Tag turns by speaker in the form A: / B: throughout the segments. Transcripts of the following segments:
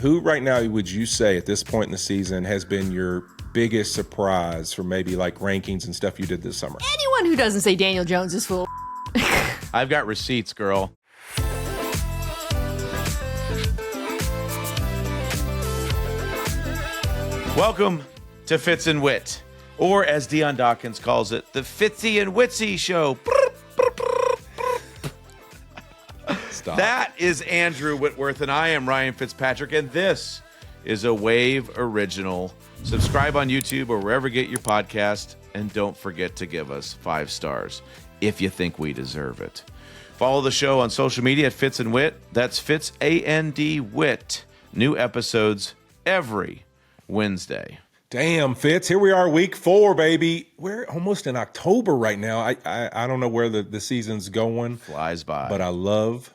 A: Who right now would you say at this point in the season has been your biggest surprise for maybe like rankings and stuff you did this summer?
B: Anyone who doesn't say Daniel Jones is full.
C: I've got receipts, girl. Welcome to Fitz and Whit, or as Deion Dawkins calls it, the Fitzy and Witsy Show.
A: Stop.
C: That is Andrew Whitworth, and I am Ryan Fitzpatrick, and this is a Wave original. Subscribe on YouTube or wherever you get your podcast, and don't forget to give us 5 stars if you think we deserve it. Follow the show on social media at Fitz and Whit. That's Fitz, A-N-D, Whit. New episodes every Wednesday.
A: Damn, Fitz. Here we are, week 4, baby. We're almost in October right now. I don't know where the season's going.
C: Flies by.
A: But I love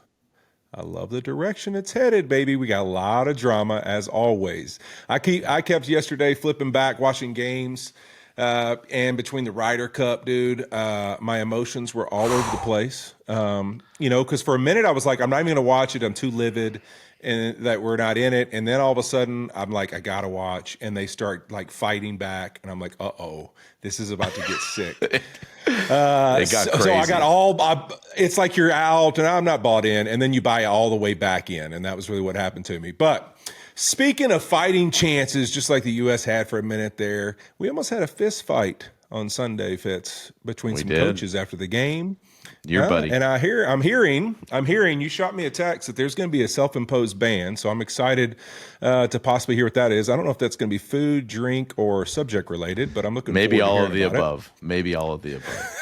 A: the direction it's headed, baby. We got a lot of drama, as always. I kept yesterday flipping back, watching games, and between the Ryder Cup, dude, my emotions were all over the place. Because for a minute I was like, I'm not even going to watch it. I'm too livid and that we're not in it. And then all of a sudden I'm like, I got to watch. And they start like fighting back. And I'm like, uh-oh, this is about to get sick.
C: They got crazy.
A: So I got it's like you're out and I'm not bought in. And then you buy all the way back in. And that was really what happened to me. But speaking of fighting chances, just like the U.S. had for a minute there, we almost had a fist fight on Sunday, Fitz, between some coaches after the game.
C: Your buddy.
A: And I'm hearing, you shot me a text that there's going to be a self-imposed ban. So I'm excited to possibly hear what that is. I don't know if that's going to be food, drink, or subject related, but I'm looking
C: Maybe
A: forward to
C: all of the
A: hearing about
C: above. Maybe all of the above.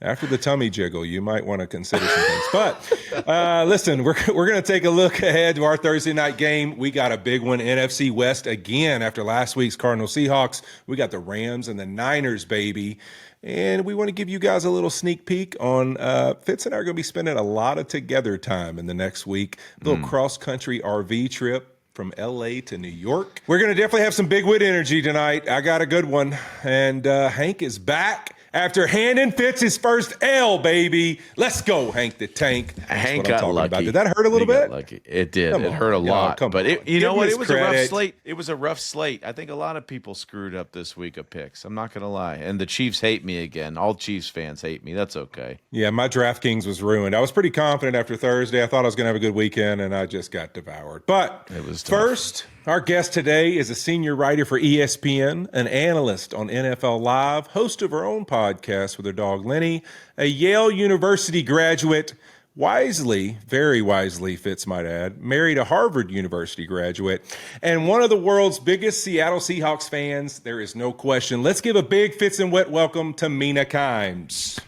A: After the tummy jiggle, you might want to consider some things. But listen, we're going to take a look ahead to our Thursday night game. We got a big one, NFC West again after last week's Cardinals Seahawks. We got the Rams and the Niners, baby. And we want to give you guys a little sneak peek on Fitz and I are going to be spending a lot of together time in the next week. A little cross-country RV trip from L.A. to New York. We're going to definitely have some big wit energy tonight. I got a good one. And Hank is back after handing Fitz his first L, baby. Let's go, Hank the Tank. That's
C: Hank
A: what I'm
C: got
A: talking
C: lucky.
A: about. Did that hurt a little bit?
C: Lucky. It did.
A: Come
C: It
A: on.
C: hurt a lot.
A: Come
C: But
A: on.
C: you know
A: Give
C: what?
A: me
C: It was
A: his
C: a rough
A: credit.
C: slate. It was a rough slate. I think a lot of people screwed up this week of picks. I'm not going to lie. And the Chiefs hate me again. All Chiefs fans hate me. That's okay.
A: Yeah, my DraftKings was ruined. I was pretty confident after Thursday. I thought I was going to have a good weekend, and I just got devoured. But
C: It was tough.
A: first, our guest today is a senior writer for ESPN, an analyst on NFL Live, host of her own podcast with her dog Lenny, a Yale University graduate, wisely, very wisely, Fitz might add, married a Harvard University graduate, and one of the world's biggest Seattle Seahawks fans. There is no question. Let's give a big Fitz and Whit welcome to Mina Kimes.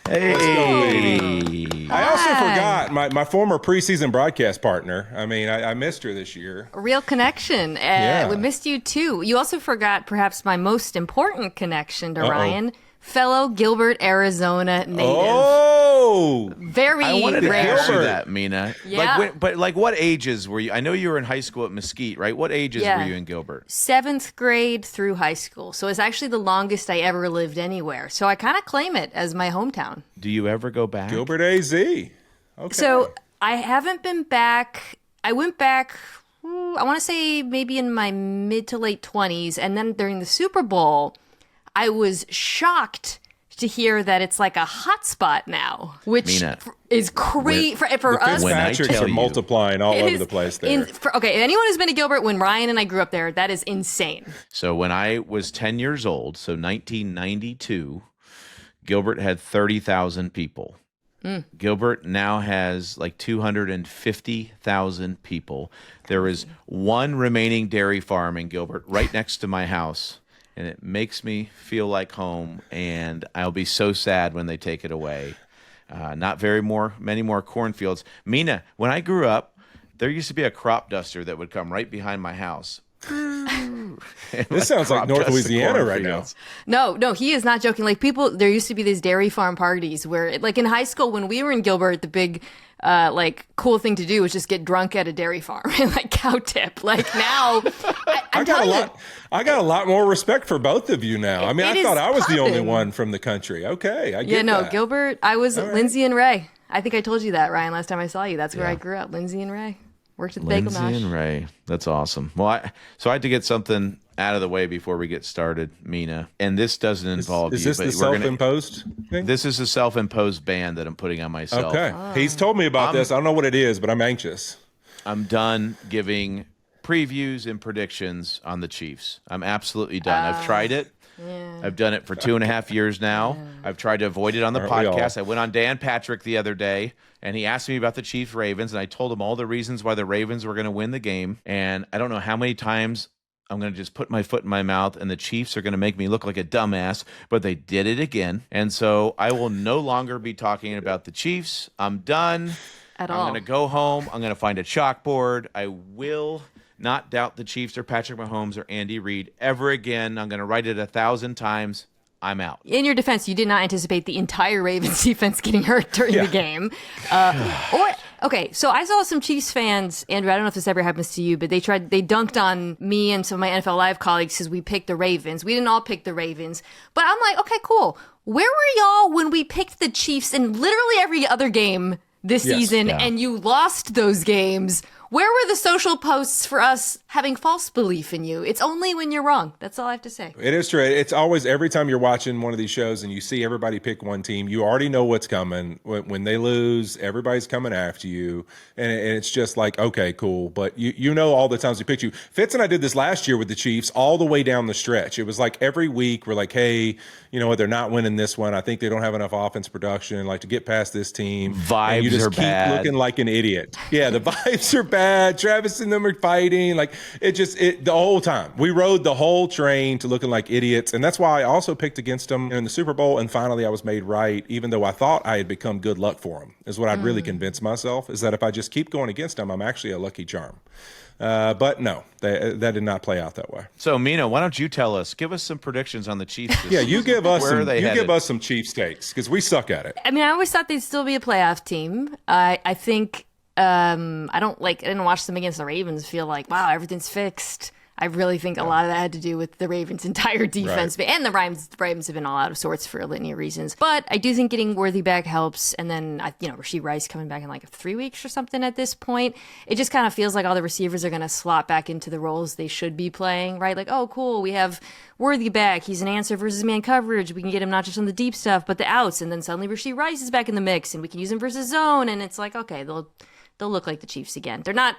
C: Hey.
A: Let's go, baby. I also forgot my former preseason broadcast partner. I mean, I missed her this year.
B: A real connection.
A: Yeah.
B: We missed you too. You also forgot perhaps my most important connection to Ryan, fellow Gilbert, Arizona native.
A: Oh,
B: Very
C: I wanted to
B: rare.
C: ask you that, Mina.
B: Yeah.
C: But what ages were you? I know you were in high school at Mesquite, right? What ages were you in Gilbert?
B: 7th grade through high school. So it's actually the longest I ever lived anywhere. So I kind of claim it as my hometown.
C: Do you ever go back?
A: Gilbert AZ. Okay.
B: So I haven't been back. I went back, I want to say maybe in my mid to late 20s. And then during the Super Bowl, I was shocked to hear that it's like a hot spot now, which
C: Mina,
B: is crazy for us.
C: When I
A: Fitzpatricks
C: tell
A: are
C: you-
A: multiplying all
B: It
A: over
B: is
A: the place there.
B: Okay, anyone who's been to Gilbert, when Ryan and I grew up there, that is insane.
C: So when I was 10 years old, so 1992, Gilbert had 30,000 people. Gilbert now has like 250,000 people. There is one remaining dairy farm in Gilbert right next to my house, and it makes me feel like home, and I'll be so sad when they take it away. Not many more cornfields. Mina, when I grew up, there used to be a crop duster that would come right behind my house.
A: This sounds like North Louisiana right now.
B: No, he is not joking. Like there used to be these dairy farm parties where, like in high school, when we were in Gilbert, the big, cool thing to do was just get drunk at a dairy farm and like cow tip. Like now, I
A: got a lot more respect for both of you now. I mean, I thought I was the only one from the country. Okay, I get that.
B: Gilbert. I was Lindsay and Ray. I think I told you that, Ryan, last time I saw you. That's where I grew up, Lindsay and Ray. Worked with Bagel
C: Lindsay
B: Nosh.
C: and Ray. That's awesome. Well, so I had to get something out of the way before we get started, Mina. And this doesn't involve
A: Is
C: you.
A: this
C: but
A: the self-imposed thing?
C: This is a self-imposed ban that I'm putting on myself.
A: Okay. He's told me about this. I don't know what it is, but I'm anxious.
C: I'm done giving previews and predictions on the Chiefs. I'm absolutely done. I've tried it.
B: Yeah.
C: I've done it for 2.5 years now. I've tried to avoid it on the
A: Aren't we all?
C: podcast. I went on Dan Patrick the other day, and he asked me about the Chiefs Ravens, and I told him all the reasons why the Ravens were going to win the game. And I don't know how many times I'm going to just put my foot in my mouth, and the Chiefs are going to make me look like a dumbass, but they did it again. And so I will no longer be talking about the Chiefs. I'm done.
B: At
C: I'm
B: all.
C: going to go home. I'm going to find a chalkboard. I will not doubt the Chiefs or Patrick Mahomes or Andy Reid ever again. I'm going to write it 1,000 times. I'm out.
B: In your defense, you did not anticipate the entire Ravens defense getting hurt during the game. Okay, so I saw some Chiefs fans, Andrew, I don't know if this ever happens to you, but they dunked on me and some of my NFL Live colleagues because we picked the Ravens. We didn't all pick the Ravens. But I'm like, okay, cool. Where were y'all when we picked the Chiefs in literally every other game this season and you lost those games? Where were the social posts for us having false belief in you? It's only when you're wrong. That's all I have to say.
A: It is true. It's always, every time you're watching one of these shows and you see everybody pick one team, you already know what's coming. When they lose, everybody's coming after you. And it's just like, okay, cool. But you know all the times we picked you. Fitz and I did this last year with the Chiefs all the way down the stretch. It was like every week we're like, hey, you know what, they're not winning this one. I think they don't have enough offense production, like to get past this team.
C: Vibes
A: and you just
C: are
A: keep
C: bad.
A: looking like an idiot. Yeah, the vibes are bad. Travis and them are fighting. Like the whole time. We rode the whole train to looking like idiots. And that's why I also picked against them in the Super Bowl. And finally I was made right, even though I thought I had become good luck for them, is what I'd really convinced myself, is that if I just keep going against them, I'm actually a lucky charm. But no, that did not play out that way.
C: So, Mina, why don't you tell us? Give us some predictions on the Chiefs.
A: Yeah, you give us
C: Where are they headed?
A: give us some Chiefs takes, because we suck at it.
B: I mean, I always thought they'd still be a playoff team. I think I didn't watch them against the Ravens feel like, wow, everything's fixed. I really think a lot of that had to do with the Ravens' entire defense.
A: Right.
B: And the Ravens have been all out of sorts for a litany of reasons. But I do think getting Worthy back helps. And then, Rashee Rice coming back in like 3 weeks or something at this point. It just kind of feels like all the receivers are going to slot back into the roles they should be playing, right? Like, oh, cool, we have Worthy back. He's an answer versus man coverage. We can get him not just on the deep stuff, but the outs. And then suddenly Rashee Rice is back in the mix, and we can use him versus zone. And it's like, okay, they'll look like the Chiefs again. They're not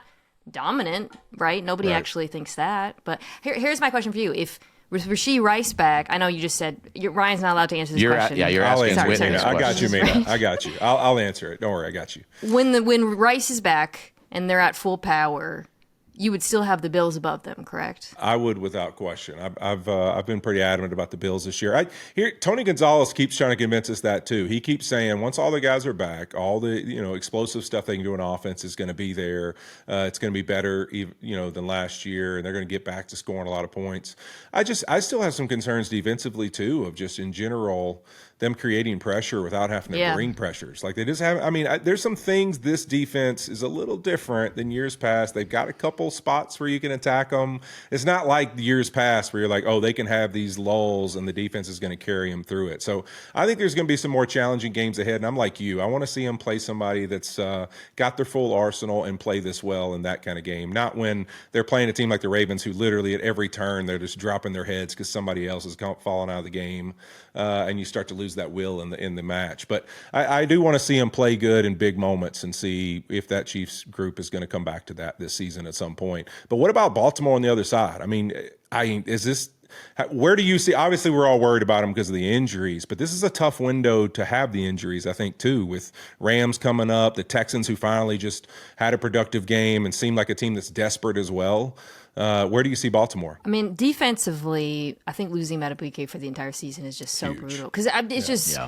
B: dominant, right? Nobody actually thinks that. But here's my question for you. If with Rashee Rice back, I know you just said Ryan's not allowed to answer this question.
C: You're
A: I'll
C: asking
A: answer
C: Whitney
A: it.
C: this
A: I got you,
C: question.
A: Mina. I got you. I'll answer it. Don't worry, I got you.
B: When Rice is back and they're at full power, you would still have the Bills above them, correct?
A: I would, without question. I've been pretty adamant about the Bills this year. Tony Gonzalez keeps trying to convince us that too. He keeps saying once all the guys are back, all the explosive stuff they can do in offense is going to be there. It's going to be better, than last year, and they're going to get back to scoring a lot of points. I still have some concerns defensively too, of just in general them creating pressure without having to bring pressures. Like they just have. I mean, there's some things this defense is a little different than years past. They've got a couple spots where you can attack them. It's not like the years past where you're like, oh, they can have these lulls and the defense is going to carry them through it. So I think there's going to be some more challenging games ahead. And I'm like you. I want to see them play somebody that's got their full arsenal and play this well in that kind of game. Not when they're playing a team like the Ravens, who literally at every turn they're just dropping their heads because somebody else is falling out of the game, and you start to lose that will in the match. But I do want to see them play good in big moments and see if that Chiefs group is going to come back to that this season at some point. But what about Baltimore on the other side? I mean, where do you see? Obviously, we're all worried about them because of the injuries, but this is a tough window to have the injuries, I think, too, with Rams coming up, the Texans who finally just had a productive game and seem like a team that's desperate as well. Where do you see Baltimore?
B: I mean, defensively, I think losing Madubuike for the entire season is just so brutal. Because it's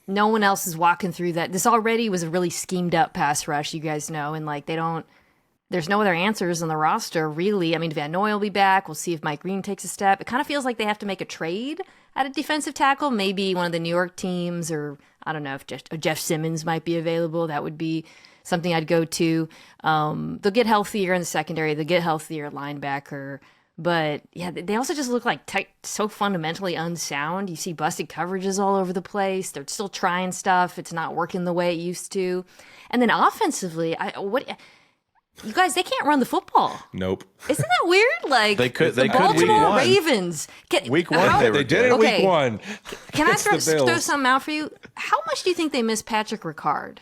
B: no one else is walking through that. This already was a really schemed up pass rush, you guys know, and like there's no other answers on the roster, really. I mean, Van Noy will be back. We'll see if Mike Green takes a step. It kind of feels like they have to make a trade at a defensive tackle. Maybe one of the New York teams, or I don't know if Jeff Simmons might be available. That would be something I'd go to. They'll get healthier in the secondary. They'll get healthier at linebacker. But, yeah, they also just look like so fundamentally unsound. You see busted coverages all over the place. They're still trying stuff. It's not working the way it used to. And then offensively, You guys, they can't run the football.
A: Nope.
B: Isn't that weird? Like
C: They could week
B: Baltimore
C: one.
B: Ravens.
C: Week one,
A: They did it in
B: Okay.
A: week one.
B: Can I
A: It's the
B: throw
A: Bills.
B: something out for you? How much do you think they miss Patrick Ricard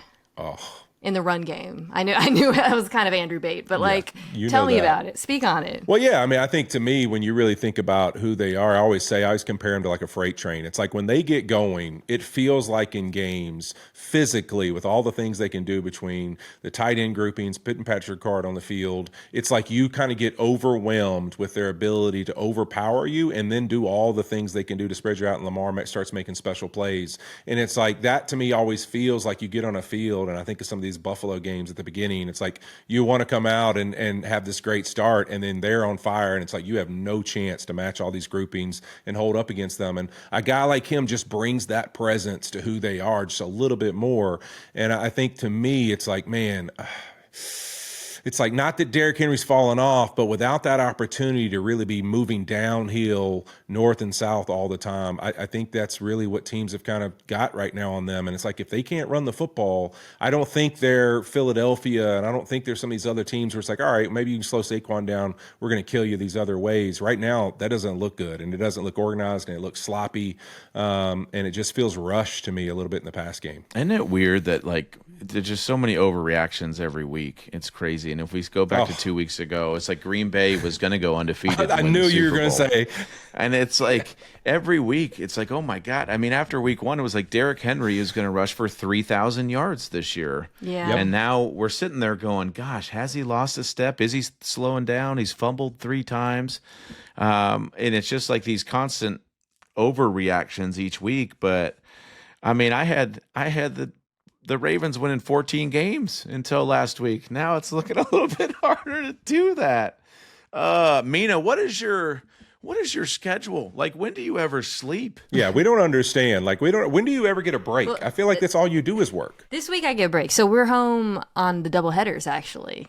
B: in the run game? I knew that was kind of Andrew Bate, but
A: you
B: tell
A: know
B: me
A: that.
B: about it. Speak on it.
A: Well, yeah, I mean, I think to me, when you really think about who they are, I always compare them to like a freight train. It's like when they get going, it feels like in games, physically, with all the things they can do between the tight end groupings, putting Patrick Ricard on the field, it's like you kind of get overwhelmed with their ability to overpower you and then do all the things they can do to spread you out, and Lamar starts making special plays. And it's like that to me always feels like you get on a field, and I think of some of these Buffalo games at the beginning, it's like you want to come out and have this great start, and then they're on fire, and it's like you have no chance to match all these groupings and hold up against them. And a guy like him just brings that presence to who they are just a little bit more. And I think to me, it's like, man, it's like not that Derrick Henry's fallen off, but without that opportunity to really be moving downhill north and south all the time, I think that's really what teams have kind of got right now on them. And it's like if they can't run the football, I don't think they're Philadelphia, and I don't think there's some of these other teams where it's like, all right, maybe you can slow Saquon down. We're going to kill you these other ways. Right now, that doesn't look good, and it doesn't look organized, and it looks sloppy, and it just feels rushed to me a little bit in the pass game.
C: Isn't it weird that like there's just so many overreactions every week? It's crazy. And if we go back to 2 weeks ago, it's like Green Bay was going to go undefeated.
A: I knew you were going to say.
C: And it's like every week, it's like, oh my God. I mean, after week one, it was like Derrick Henry is going to rush for 3,000 yards this year.
B: Yeah. Yep.
C: And now we're sitting there going, gosh, has he lost a step? Is he slowing down? He's fumbled 3 times. And it's just like these constant overreactions each week. But I mean, I had the Ravens winning 14 games until last week. Now it's looking a little bit harder to do that. Mina, what is your schedule? Like, when do you ever sleep?
A: Yeah, we don't understand. Like, when do you ever get a break?
B: Well,
A: I feel like that's all you do is work.
B: This week I get a break. So we're home on the doubleheaders, actually,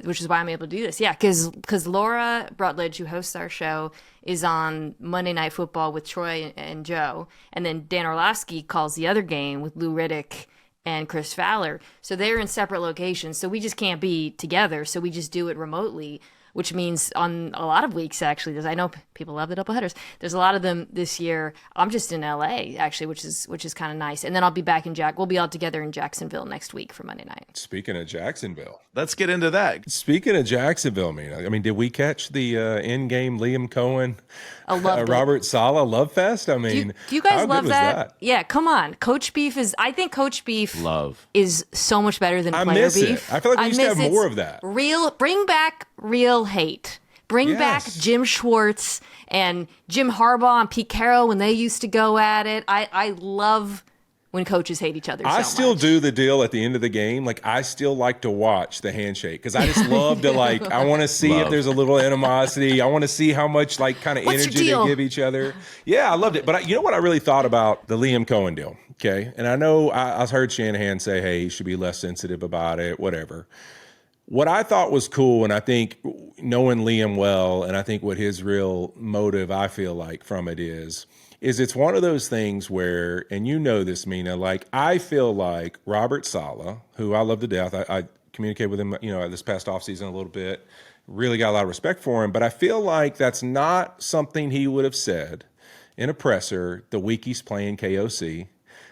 B: which is why I'm able to do this. Yeah, because Laura Rutledge, who hosts our show, is on Monday Night Football with Troy and Joe. And then Dan Orlovsky calls the other game with Lou Riddick and Chris Fowler. So they're in separate locations. So we just can't be together. So we just do it remotely, which means on a lot of weeks, actually, because I know people love the doubleheaders. There's a lot of them this year. I'm just in LA, actually, which is kind of nice. And then I'll be back in we'll be all together in Jacksonville next week for Monday night.
A: Speaking of Jacksonville.
C: Let's get into that.
A: Speaking of Jacksonville, Mina, I mean, did we catch the in-game Liam Cohen,
B: I loved it.
A: Robert Saleh love fest? I mean,
B: Do you guys
A: how
B: love
A: good was
B: that? Yeah, come on. Coach Beef I think Coach Beef is so much better than
A: I
B: player
A: miss it.
B: beef.
A: I feel like we used to have
B: miss
A: more
B: it.
A: of that.
B: Bring back real hate. Bring back
A: Yes.
B: Jim Schwartz and Jim Harbaugh and Pete Carroll when they used to go at it. I love when coaches hate each other so
A: I still
B: much.
A: do the deal at the end of the game. Like, I still like to watch the handshake because I just love to, like, I want to see if there's a little animosity. I want to see how much, like, kind of
B: What's your
A: energy
B: deal?
A: they give each other. Yeah, I loved it. But you know what I really thought about the Liam Cohen deal? Okay. And I know I heard Shanahan say, hey, he should be less sensitive about it, whatever. What I thought was cool, and I think knowing Liam well, and I think what his real motive, I feel like, from it is it's one of those things where, and you know this, Mina, like, I feel like Robert Saleh, who I love to death, I communicated with him, this past offseason a little bit, really got a lot of respect for him, but I feel like that's not something he would have said in a presser the week he's playing KOC,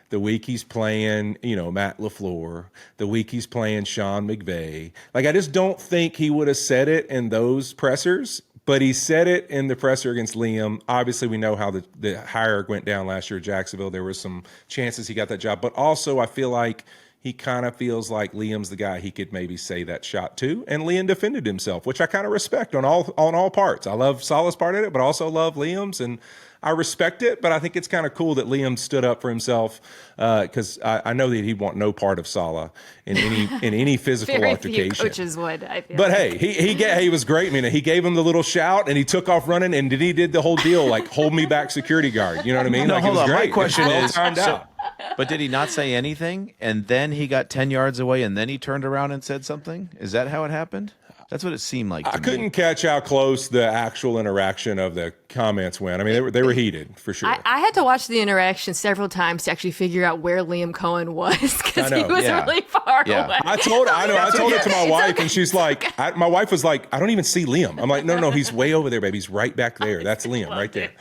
A: the week he's playing, Matt LaFleur, the week he's playing Sean McVay. Like, I just don't think he would have said it in those pressers, but he said it in the presser against Liam. Obviously, we know how the hire went down last year at Jacksonville. There was some chances he got that job. But also, I feel like he kind of feels like Liam's the guy he could maybe say that shot to. And Liam defended himself, which I kind of respect on all parts. I love Saleh's part in it, but I also love Liam's. And I respect it, but I think it's kind of cool that Liam stood up for himself because I know that he'd want no part of Saleh in any physical
B: Very
A: altercation.
B: few coaches would, I feel.
A: But hey, he was great. I mean, he gave him the little shout and he took off running and he did the whole deal, like hold me back security guard. You know what I mean?
C: No,
A: like,
C: hold
A: it was
C: on.
A: great.
C: My question
A: It was well
C: is,
A: timed out.
C: but did he not say anything and then he got 10 yards away and then he turned around and said something? Is that how it happened? That's what it seemed like to
A: I
C: me.
A: couldn't catch how close the actual interaction of the comments went. I mean, they were heated for sure.
B: I had to watch the interaction several times to actually figure out where Liam Cohen was because he was really far away.
A: I told it to my wife, and she's like, my wife was like, I don't even see Liam. I'm like, no, he's way over there, baby. He's right back there. That's Liam right there.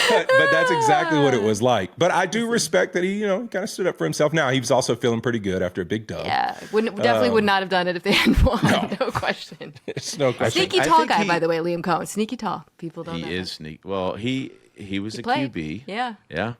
A: But that's exactly what it was like. But I do respect that he kind of stood up for himself. Now, he was also feeling pretty good after a big dub.
B: Yeah, definitely would not have done it if they hadn't won. No question.
A: It's no question.
B: Sneaky tall guy, by the way, Liam Cohen. Sneaky tall. People don't know.
C: He is sneaky. Well, he was a
B: played.
C: QB.
B: Yeah.
C: Yeah.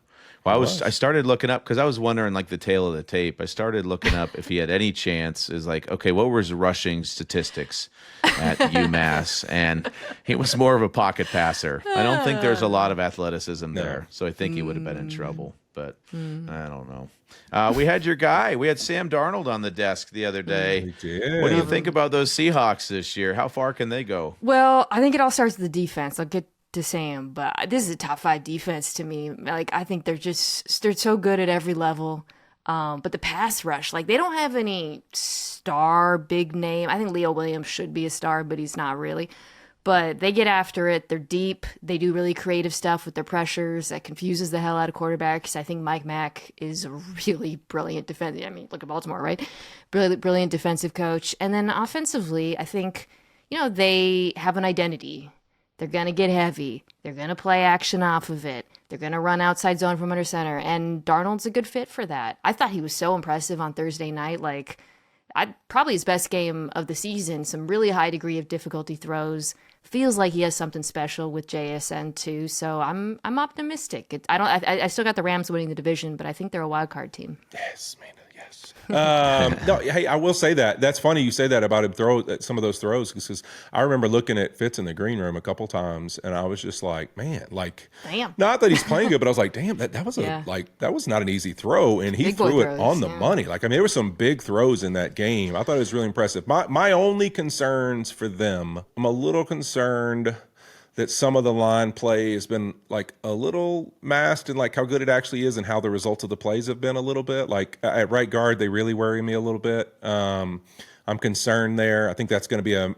C: Well, I started looking up because I was wondering like the tail of the tape. I started looking up if he had any chance. Is like, okay, what were his rushing statistics at UMass? And he was more of a pocket passer. I don't think there's a lot of athleticism there, so I think he would have been in trouble. But I don't know. We had your guy. We had Sam Darnold on the desk the other day.
A: We did.
C: What do you think about those Seahawks this year? How far can they go?
B: Well, I think it all starts with the defense. I'll get to Sam, but this is a top 5 defense to me. Like, I think they're so good at every level. But the pass rush, like, they don't have any star big name. I think Leo Williams should be a star, but he's not really. But they get after it. They're deep. They do really creative stuff with their pressures that confuses the hell out of quarterbacks. I think Mike Mack is a really brilliant defensive. I mean, look at Baltimore, right? Brilliant defensive coach. And then offensively, I think, they have an identity. They're going to get heavy. They're going to play action off of it. They're going to run outside zone from under center. And Darnold's a good fit for that. I thought he was so impressive on Thursday night. Like, probably his best game of the season. Some really high degree of difficulty throws. Feels like he has something special with JSN too. So I'm optimistic. I still got the Rams winning the division, but I think they're a wild card team.
A: Yes, man. Yes. No, hey, I will say that. That's funny you say that about him some of those throws because I remember looking at Fitz in the green room a couple times and I was just like, man, like,
B: damn.
A: Not that he's playing good, but I was like, damn, that was that was not an easy throw, and he
B: Big
A: threw it
B: throws,
A: on the money. Like, I mean, there were some big throws in that game. I thought it was really impressive. My only concerns for them, I'm a little concerned that some of the line play has been like a little masked in like how good it actually is and how the results of the plays have been a little bit. Like at right guard, they really worry me a little bit. I'm concerned there. I think that's going to be a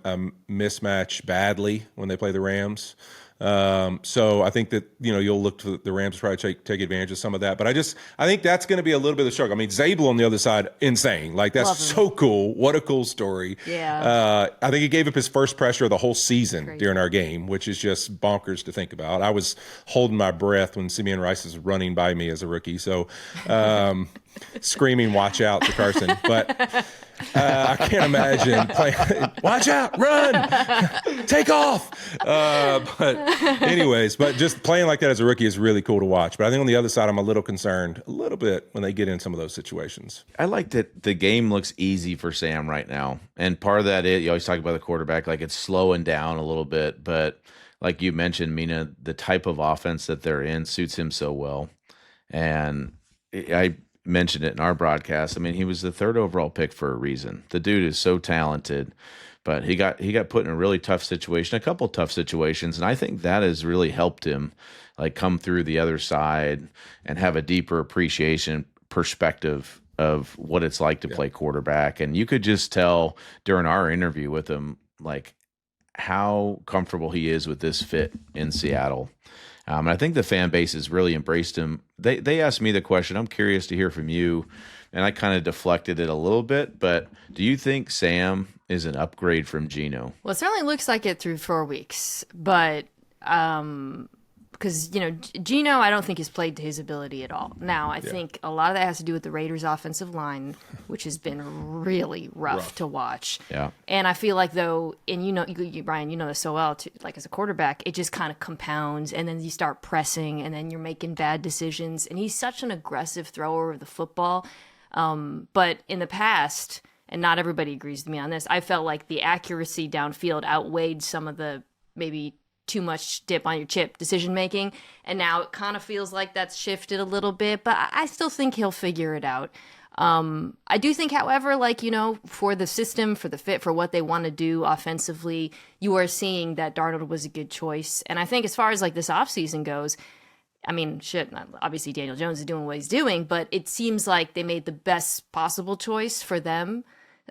A: mismatch badly when they play the Rams. So I think that, you'll look to the Rams to probably take advantage of some of that. But I think that's going to be a little bit of a struggle. I mean, Zabel on the other side, insane. Like, that's so cool. What a cool story.
B: Yeah.
A: I think he gave up his first pressure of the whole season during our game, which is just bonkers to think about. I was holding my breath when Simeon Rice was running by me as a rookie. So, screaming, watch out to Carson. But I can't imagine playing, watch out, run, take off. But anyways, just playing like that as a rookie is really cool to watch. But I think on the other side, I'm a little concerned a little bit when they get in some of those situations.
C: I like that the game looks easy for Sam right now. And part of that is, you always talk about the quarterback, like it's slowing down a little bit. But like you mentioned, Mina, the type of offense that they're in suits him so well. And I mentioned it in our broadcast. I mean, he was the 3rd overall pick for a reason. The dude is so talented, but he got put in a really tough situation, a couple tough situations, and I think that has really helped him like come through the other side and have a deeper appreciation perspective of what it's like to play quarterback. And you could just tell during our interview with him like how comfortable he is with this fit in Seattle. And I think the fan base has really embraced him. They asked me the question. I'm curious to hear from you, and I kind of deflected it a little bit. But do you think Sam is an upgrade from Geno?
B: Well, it certainly looks like it through 4 weeks, but because Geno, I don't think has played to his ability at all. Now, I think a lot of that has to do with the Raiders' offensive line, which has been really rough to watch.
C: Yeah,
B: and I feel like though, and you Brian, you know this so well too. Like as a quarterback, it just kind of compounds, and then you start pressing, and then you're making bad decisions. And he's such an aggressive thrower of the football. But in the past, and not everybody agrees with me on this, I felt like the accuracy downfield outweighed some of the maybe too much dip on your chip decision making, and now it kind of feels like that's shifted a little bit, but I still think he'll figure it out. I do think, however, for the system, for the fit, for what they want to do offensively, you are seeing that Darnold was a good choice. And I think as far as like this offseason goes, I mean, obviously Daniel Jones is doing what he's doing, but it seems like they made the best possible choice for them.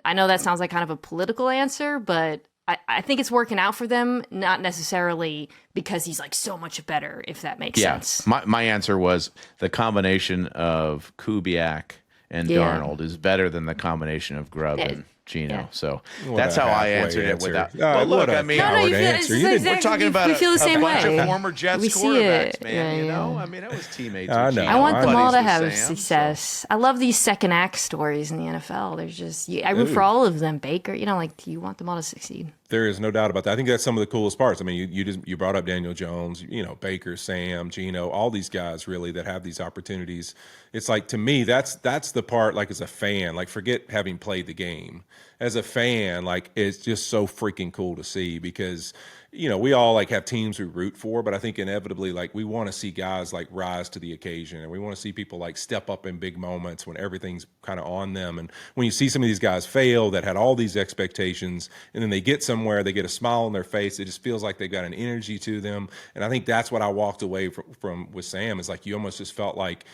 B: I know that sounds like kind of a political answer, but I think it's working out for them, not necessarily because he's like so much better, if that makes sense.
C: My answer was the combination of Kubiak and Darnold is better than the combination of Grubb and Geno. So that's how I answered it without. Well, look, I mean, we're talking about
B: we feel the same
C: bunch
B: way.
C: of former Jets quarterbacks, man. You know, I mean, it was teammates.
A: I know.
B: I want them all to have
C: Sam,
B: success. I love these second act stories in the NFL. There's just I root for all of them. Baker, you want them all to succeed.
A: There is no doubt about that. I think that's some of the coolest parts. I mean, you brought up Daniel Jones, Baker, Sam, Geno, all these guys really that have these opportunities. It's like, to me, that's the part, like, as a fan, like, forget having played the game. As a fan, like, it's just so freaking cool to see because, we all like have teams we root for, but I think inevitably, like, we want to see guys like rise to the occasion, and we want to see people like step up in big moments when everything's kind of on them. And when you see some of these guys fail that had all these expectations, and then they get somewhere, they get a smile on their face, it just feels like they've got an energy to them. And I think that's what I walked away from with Sam, is like, you almost just felt like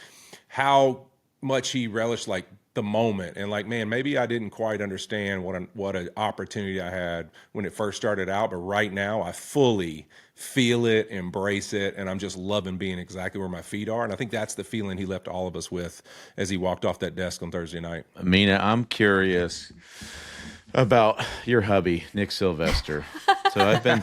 A: how much he relished like the moment, and like, man, maybe I didn't quite understand what an opportunity I had when it first started out, but right now I fully feel it, embrace it, and I'm just loving being exactly where my feet are. And I think that's the feeling he left all of us with as he walked off that desk on Thursday night.
C: Mina, I'm curious about your hubby, Nick Sylvester. So I've been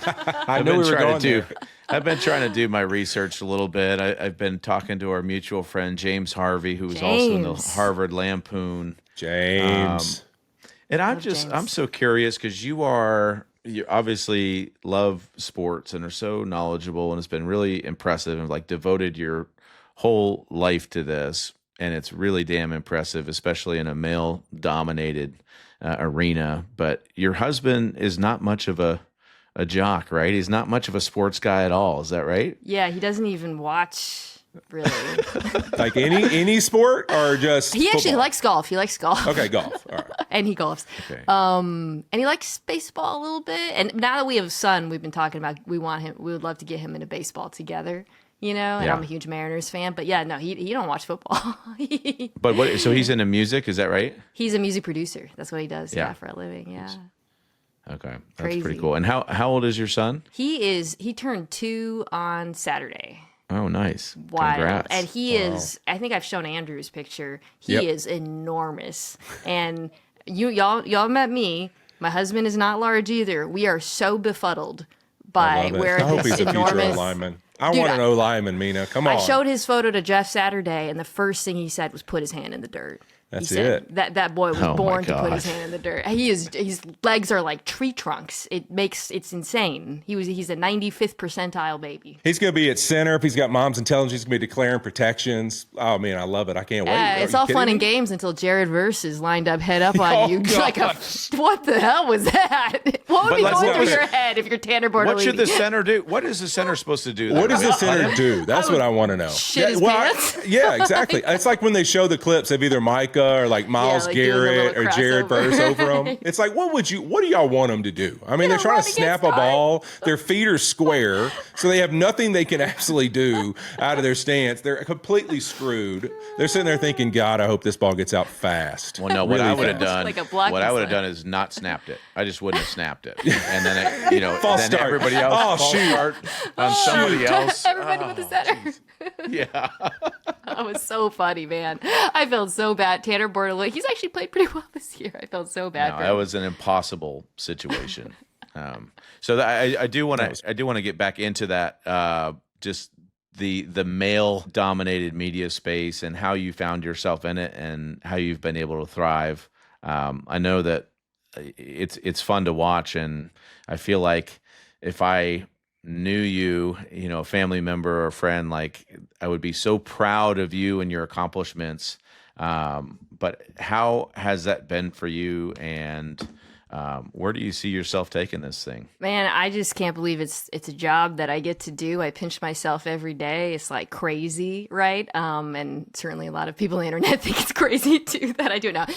C: trying to do my research a little bit. I've been talking to our mutual friend James Harvey, who was also in the Harvard Lampoon.
A: James.
C: And I'm so curious because you obviously love sports and are so knowledgeable, and it's been really impressive, and like devoted your whole life to this. And it's really damn impressive, especially in a male-dominated arena. But your husband is not much of a jock, right? He's not much of a sports guy at all. Is that right?
B: Yeah, he doesn't even watch, really.
A: Like any sport, or just
B: He actually
A: football?
B: likes golf. He likes golf.
A: Okay, golf. All right.
B: And he golfs.
C: Okay.
B: And he likes baseball a little bit. And now that we have a son, we've been talking about we would love to get him into baseball together. And I'm a huge Mariners fan. But yeah, no, he don't watch football.
C: But so he's into music, is that right?
B: He's a music producer. That's what he does for a living. Yeah.
C: Okay. That's
B: Crazy.
C: pretty cool. And how old is your son?
B: He turned 2 on Saturday.
C: Oh, nice.
B: Wild.
C: Congrats.
B: And he is, I think I've shown Andrew's picture. He is enormous. And y'all met me. My husband is not large either. We are so befuddled by where
A: I hope
B: this
A: he's a future
B: enormous
A: O-lineman. I want an O-lineman, Mina. Come on.
B: I showed his photo to Jeff Saturday, and the first thing he said was put his hand in the dirt.
A: That's
B: he said
A: it.
B: That boy was
C: Oh, my
B: born to put
C: God.
B: his hand in the dirt. His legs are like tree trunks. It's insane. He's a 95th percentile baby.
A: He's going to be at center. If he's got mom's intelligence, he's going to be declaring protections. Oh, man, I love it. I can't wait.
B: It's all fun and games until Jared Verse is lined up head up on you. Like, what the hell was that? What would be going through your head if you're Tanner Bortolini?
C: What should the center do? What is the center supposed to do?
A: What does the center do? That's what I want to know.
B: Shit his pants?
A: Yeah, exactly. It's like when they show the clips of either Micah or like Miles
B: like doing the
A: Garrett
B: little
A: or Jared
B: crossover.
A: Verse over them. It's like, what do y'all want them to do? I mean, they're trying to
B: run
A: snap a
B: against
A: ball. Their feet are square, so they have nothing they can absolutely do out of their stance. They're completely screwed. They're sitting there thinking, God, I hope this ball gets out fast.
C: Well, no, what
A: Really
C: I would have
A: fast.
C: done,
B: Like a blocking
C: what I would have
B: slide.
C: done is not snapped it. I just wouldn't have snapped it, and then
A: False
C: then
A: start.
C: everybody else
A: Oh,
C: false
A: shoot.
C: start on somebody else.
B: Everybody with the center.
C: Yeah.
B: That was so funny, man. I felt so bad. Tanner Bortolini, he's actually played pretty well this year. I felt so bad
C: No,
B: for
C: that
B: him.
C: was an impossible situation. So I do want to get back into that. Just the male dominated media space and how you found yourself in it and how you've been able to thrive. I know that it's fun to watch, and I feel like if I knew you, a family member or a friend, like I would be so proud of you and your accomplishments. But how has that been for you, and where do you see yourself taking this thing?
B: Man, I just can't believe it's a job that I get to do. I pinch myself every day. It's like crazy, right? And certainly a lot of people on the internet think it's crazy too that I do it now.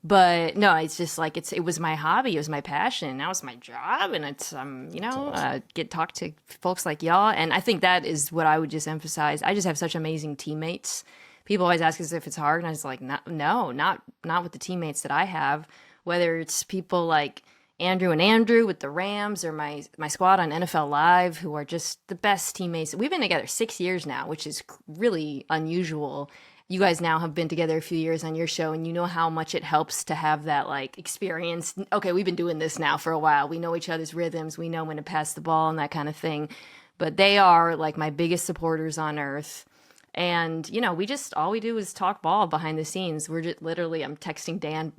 B: But no, it's just like it was my hobby, it was my passion. Now it's my job, and it's get talk to folks like y'all. And I think that is what I would just emphasize. I just have such amazing teammates. People always ask us if it's hard, and I was like, no, not with the teammates that I have. Whether it's people like Andrew and Andrew with the Rams, or my squad on NFL Live, who are just the best teammates. We've been together 6 years now, which is really unusual. You guys now have been together a few years on your show, and you know how much it helps to have that like experience. Okay, we've been doing this now for a while. We know each other's rhythms. We know when to pass the ball and that kind of thing. But they are like my biggest supporters on earth. And, you know, all we do is talk ball behind the scenes. We're just literally, I'm texting Dan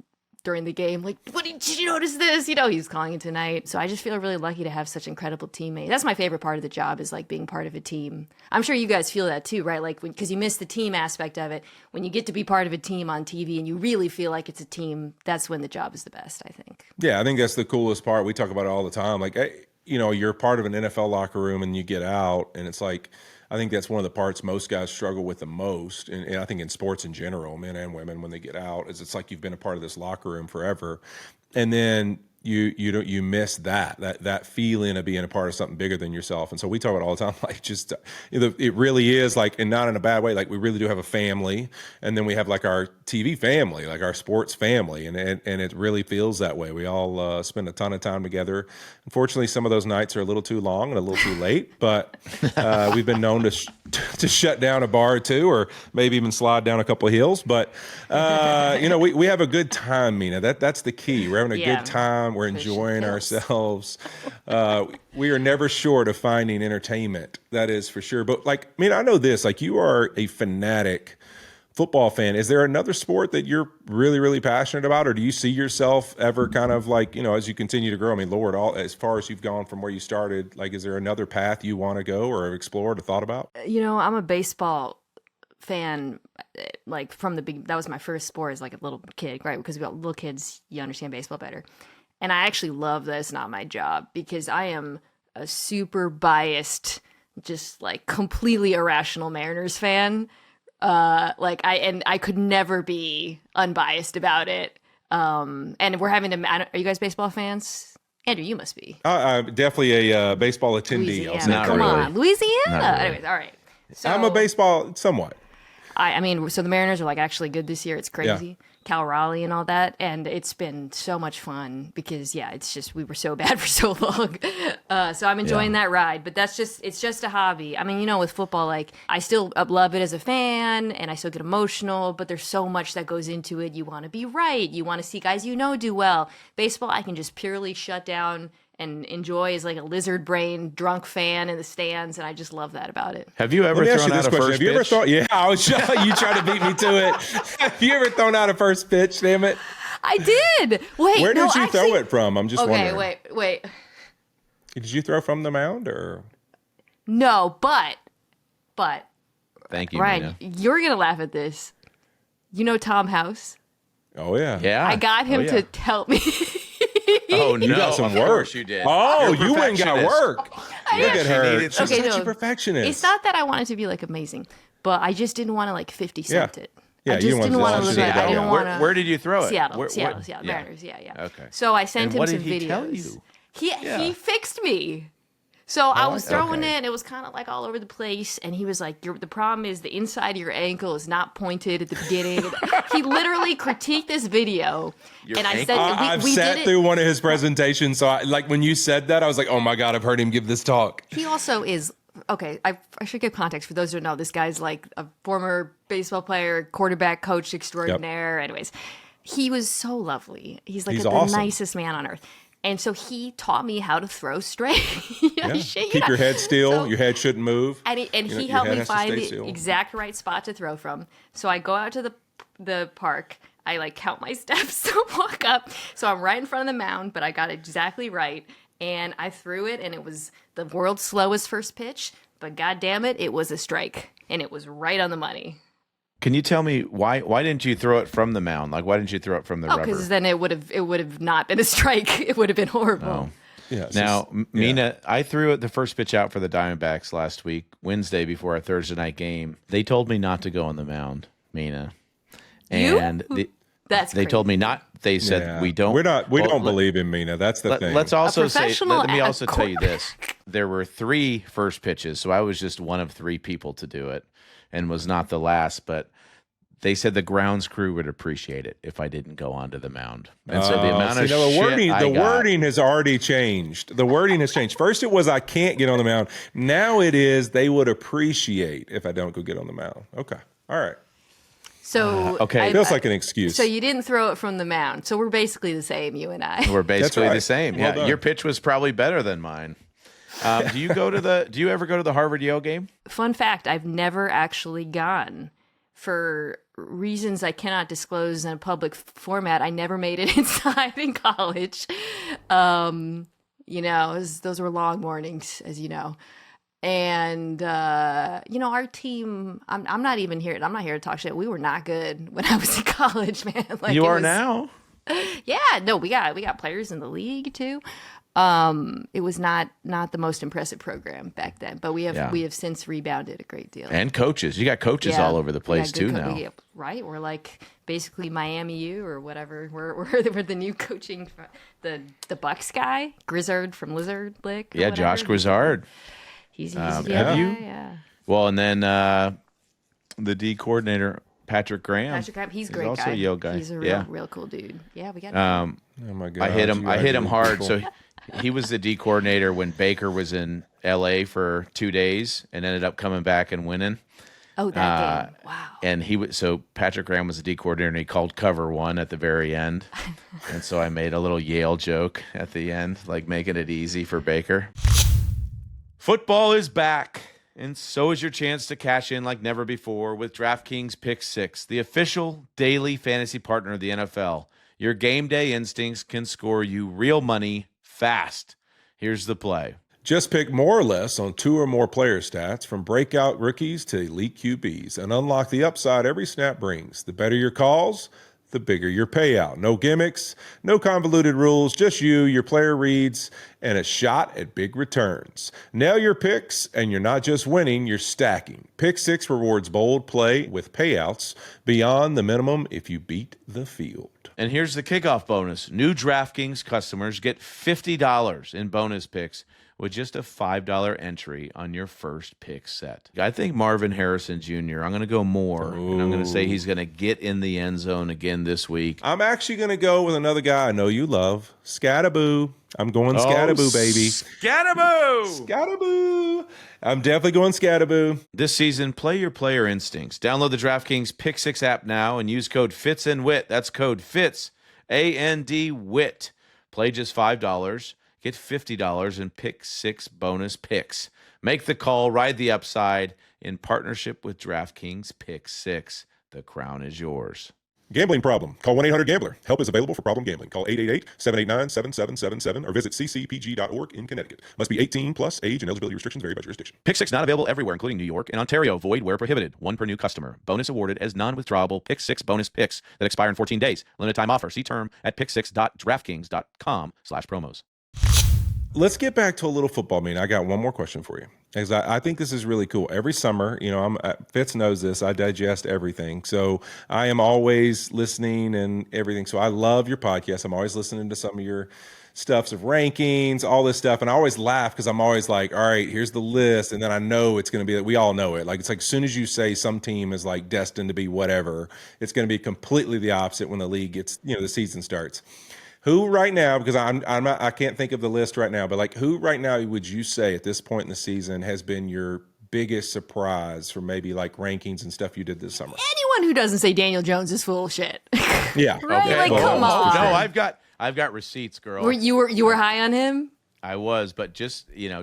B: during the game, like, did you notice this? You know, he's calling it tonight. So I just feel really lucky to have such incredible teammates. That's my favorite part of the job, is like being part of a team. I'm sure you guys feel that too, right? Like, because you miss the team aspect of it. When you get to be part of a team on TV and you really feel like it's a team, that's when the job is the best, I think.
A: Yeah, I think that's the coolest part. We talk about it all the time. Like, you know, you're part of an NFL locker room and you get out, and it's like, I think that's one of the parts most guys struggle with the most, and I think in sports in general, men and women, when they get out, is it's like you've been a part of this locker room forever, and then you miss that feeling of being a part of something bigger than yourself. And so we talk about it all the time, like, just it really is like, and not in a bad way, like we really do have a family, and then we have like our TV family, like our sports family, and it really feels that way. We all spend a ton of time together. Unfortunately, some of those nights are a little too long and a little too late, but we've been known to shut down a bar or two, or maybe even slide down a couple of hills. But you know, we have a good time, Mina. That's the key. We're having a good time. We're enjoying ourselves. We are never short of finding entertainment. That is for sure. But like, Mina, I know this. Like, you are a fanatic football fan. Is there another sport that you're really, really passionate about, or do you see yourself ever kind of like, you know, as you continue to grow? I mean, Lord, as far as you've gone from where you started, like, is there another path you want to go or explore or thought about?
B: You know, I'm a baseball fan, like from the big. That was my first sport as like a little kid, right? Because we got little kids, you understand baseball better. And I actually love that it's not my job, because I am a super biased, just like completely irrational Mariners fan. I could never be unbiased about it. And we're having to. Are you guys baseball fans? Andrew, you must be.
A: I'm definitely a baseball attendee.
B: Louisiana. Come on, Louisiana. Anyways, all right. So,
A: I'm a baseball somewhat.
B: I mean, so the Mariners are like actually good this year. It's crazy. Yeah. Cal Raleigh and all that, and it's been so much fun because it's just we were so bad for so long. So I'm enjoying that ride, but it's just a hobby. I mean, you know, with football, like I still love it as a fan, and I still get emotional, but there's so much that goes into it. You want to be right. You want to see guys do well. Baseball, I can just purely shut down and enjoy as like a lizard brain drunk fan in the stands, and I just love that about it.
C: Have you ever thrown out a first pitch?
A: Have you ever thought? Yeah, I was you trying to beat me to it. Have you ever thrown out a first pitch? Damn it!
B: I did. Wait,
A: where did you throw it from? I'm just wondering.
B: Okay, wait.
A: Did you throw from the mound or?
B: No, but.
C: Thank you,
B: Ryan.
C: Mina.
B: You're gonna laugh at this. You know Tom House?
A: Oh yeah.
C: Yeah.
B: I got him to help me.
C: Oh, no.
A: You got some work.
C: You did.
A: Oh, you went and got work. Look at her. She's
B: such
A: a perfectionist.
B: It's not that I wanted to be like amazing, but I just didn't want to like 50 cent it.
A: Yeah,
B: I just didn't want to look at it. I didn't want to.
C: Where did you throw it?
B: Seattle, Mariners. Yeah.
C: Okay.
B: So I sent him some videos.
C: What did he tell you?
B: He fixed me. So I was throwing it, and it was kind of like all over the place. And he was like, the problem is the inside of your ankle is not pointed at the beginning. He literally critiqued this video. I said,
A: I've sat through one of his presentations. So when you said that, I was like, oh my God, I've heard him give this talk.
B: He also is, okay, I should give context for those who don't know. This guy's like a former baseball player, quarterback coach extraordinaire. Yep. Anyways, he was so lovely. He's like the nicest man on earth. And so he taught me how to throw straight.
A: Keep your head still. Your head shouldn't move.
B: And he helped me find the exact right spot to throw from. So I go out to the park. I like count my steps to walk up. So I'm right in front of the mound, but I got it exactly right. And I threw it, and it was the world's slowest first pitch. But God damn it, it was a strike. And it was right on the money.
C: Can you tell me why didn't you throw it from the mound? Like, why didn't you throw it from the rubber?
B: Because then it would have not been a strike. It would have been horrible.
C: Oh. Yeah, now, Mina, I threw the first pitch out for the Diamondbacks last week, Wednesday before our Thursday night game. They told me not to go on the mound, Mina. And they told me not. They said we don't.
A: We don't believe in Mina. That's the thing.
C: Let's also say. Let me also tell you this: there were 3 first pitches, so I was just one of 3 people to do it, and was not the last. But they said the grounds crew would appreciate it if I didn't go onto the mound. And so the amount of
A: the
C: shit
A: wording,
C: I
A: the
C: got,
A: wording has already changed. The wording has changed. First it was I can't get on the mound. Now it is they would appreciate if I don't go get on the mound. Okay. All right.
B: So
C: okay.
A: Feels like an excuse.
B: So you didn't throw it from the mound. So we're basically the same, you and I.
C: We're basically
A: right.
C: the same.
A: Well
C: Yeah,
A: done.
C: your pitch was probably better than mine. Do you ever go to the Harvard Yale game?
B: Fun fact, I've never actually gone. For reasons I cannot disclose in a public format, I never made it inside in college. Those were long mornings, as you know. And, our team, I'm not even here. I'm not here to talk shit. We were not good when I was in college, man. Like,
C: You are now.
B: Yeah, no, we got players in the league too. It was not the most impressive program back then, but we have since rebounded a great deal.
C: And coaches. You got coaches all over the place too now.
B: Right? We're like basically Miami U or whatever. We're the new coaching, the Bucs guy, Grizzard from Lizard Lick.
C: Yeah, Josh Grizzard.
B: He's
C: have you?
B: Yeah.
C: Well, and then the D coordinator, Patrick Graham.
B: He's a
C: He's
B: great
C: also
B: guy.
C: a Yale guy.
B: He's a real cool dude. Yeah, we got
A: oh my God.
C: I hit him hard. So he was the D coordinator when Baker was in LA for 2 days and ended up coming back and winning.
B: Oh, that game. Wow.
C: And so Patrick Graham was the D coordinator and he called cover one at the very end. And so I made a little Yale joke at the end, like making it easy for Baker. Football is back, and so is your chance to cash in like never before with DraftKings Pick 6, the official daily fantasy partner of the NFL. Your game day instincts can score you real money fast. Here's the play.
A: Just pick more or less on 2 or more player stats from breakout rookies to elite QBs and unlock the upside every snap brings. The better your calls, the bigger your payout. No gimmicks, no convoluted rules, just you, your player reads, and a shot at big returns. Nail your picks, and you're not just winning, you're stacking. Pick 6 rewards bold play with payouts beyond the minimum if you beat the field.
C: And here's the kickoff bonus. New DraftKings customers get $50 in bonus picks with just a $5 entry on your first pick set. I think Marvin Harrison Jr., I'm going to go more, and I'm going to say he's going to get in the end zone again this week.
A: I'm actually going to go with another guy I know you love, Scattaboo. I'm going Scattaboo, baby.
C: Scattaboo!
A: Scattaboo! I'm definitely going Scattaboo.
C: This season, play your player instincts. Download the DraftKings Pick 6 app now and use code Fitz and Whit. That's code Fitz, A-N-D, Whit. Play just $5. Get $50 in Pick 6 bonus picks. Make the call, ride the upside in partnership with DraftKings Pick 6. The crown is yours.
A: Gambling problem? Call 1-800-GAMBLER. Help is available for problem gambling. Call 888-789-7777 or visit ccpg.org in Connecticut. Must be 18 plus. Age and eligibility restrictions vary by jurisdiction.
C: Pick 6 not available everywhere, including New York and Ontario. Void where prohibited. 1 per new customer. Bonus awarded as non-withdrawable Pick 6 bonus picks that expire in 14 days. Limited time offer. See term at pick6.draftkings.com/promos.
A: Let's get back to a little football. I got one more question for you. Because I think this is really cool. Every summer, Fitz knows this. I digest everything. So I am always listening and everything. So I love your podcast. I'm always listening to some of your stuffs of rankings, all this stuff. And I always laugh because I'm always like, all right, here's the list. And then I know it's going to be, we all know it. Like, it's like as soon as you say some team is like destined to be whatever, it's going to be completely the opposite when the league gets, the season starts. Who right now, because I can't think of the list right now, but like who right now would you say at this point in the season has been your biggest surprise for maybe like rankings and stuff you did this summer?
B: Anyone who doesn't say Daniel Jones is full of shit.
A: Yeah.
B: Right?
C: Okay.
B: Like, come on.
C: No, I've got receipts, girl.
B: You were high on him?
C: I was, but just like
A: He
C: my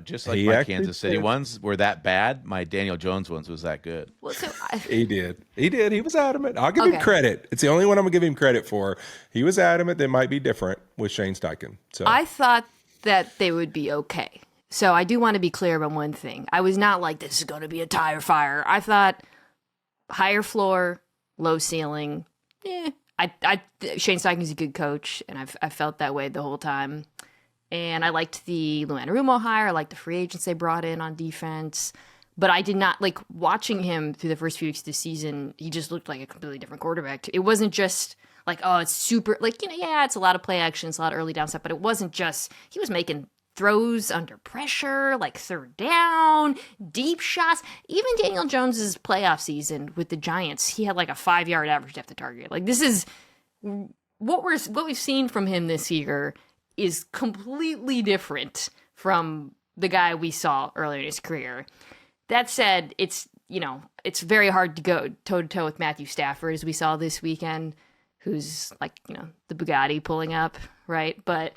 A: actually
C: Kansas City
A: did.
C: ones were that bad, my Daniel Jones ones was that good.
B: Well, so
A: He did. He was adamant. I'll give him
B: Okay.
A: credit. It's the only one I'm going to give him credit for. He was adamant. They might be different with Shane Steichen. So
B: I thought that they would be okay. So I do want to be clear about one thing. I was not like, this is going to be a tire fire. I thought higher floor, low ceiling. Shane Steichen's a good coach, and I felt that way the whole time. And I liked the Lou Anarumo hire. I liked the free agents they brought in on defense. But I did not, like, watching him through the first few weeks of the season, he just looked like a completely different quarterback. It wasn't just like, oh, it's super, like, it's a lot of play action, it's a lot of early down stuff, but it wasn't just, he was making throws under pressure, like third down, deep shots. Even Daniel Jones's playoff season with the Giants, he had like a 5-yard average depth of target. Like this is what we've seen from him this year is completely different from the guy we saw earlier in his career. That said, it's very hard to go toe-to-toe with Matthew Stafford, as we saw this weekend, who's like, the Bugatti pulling up, right? But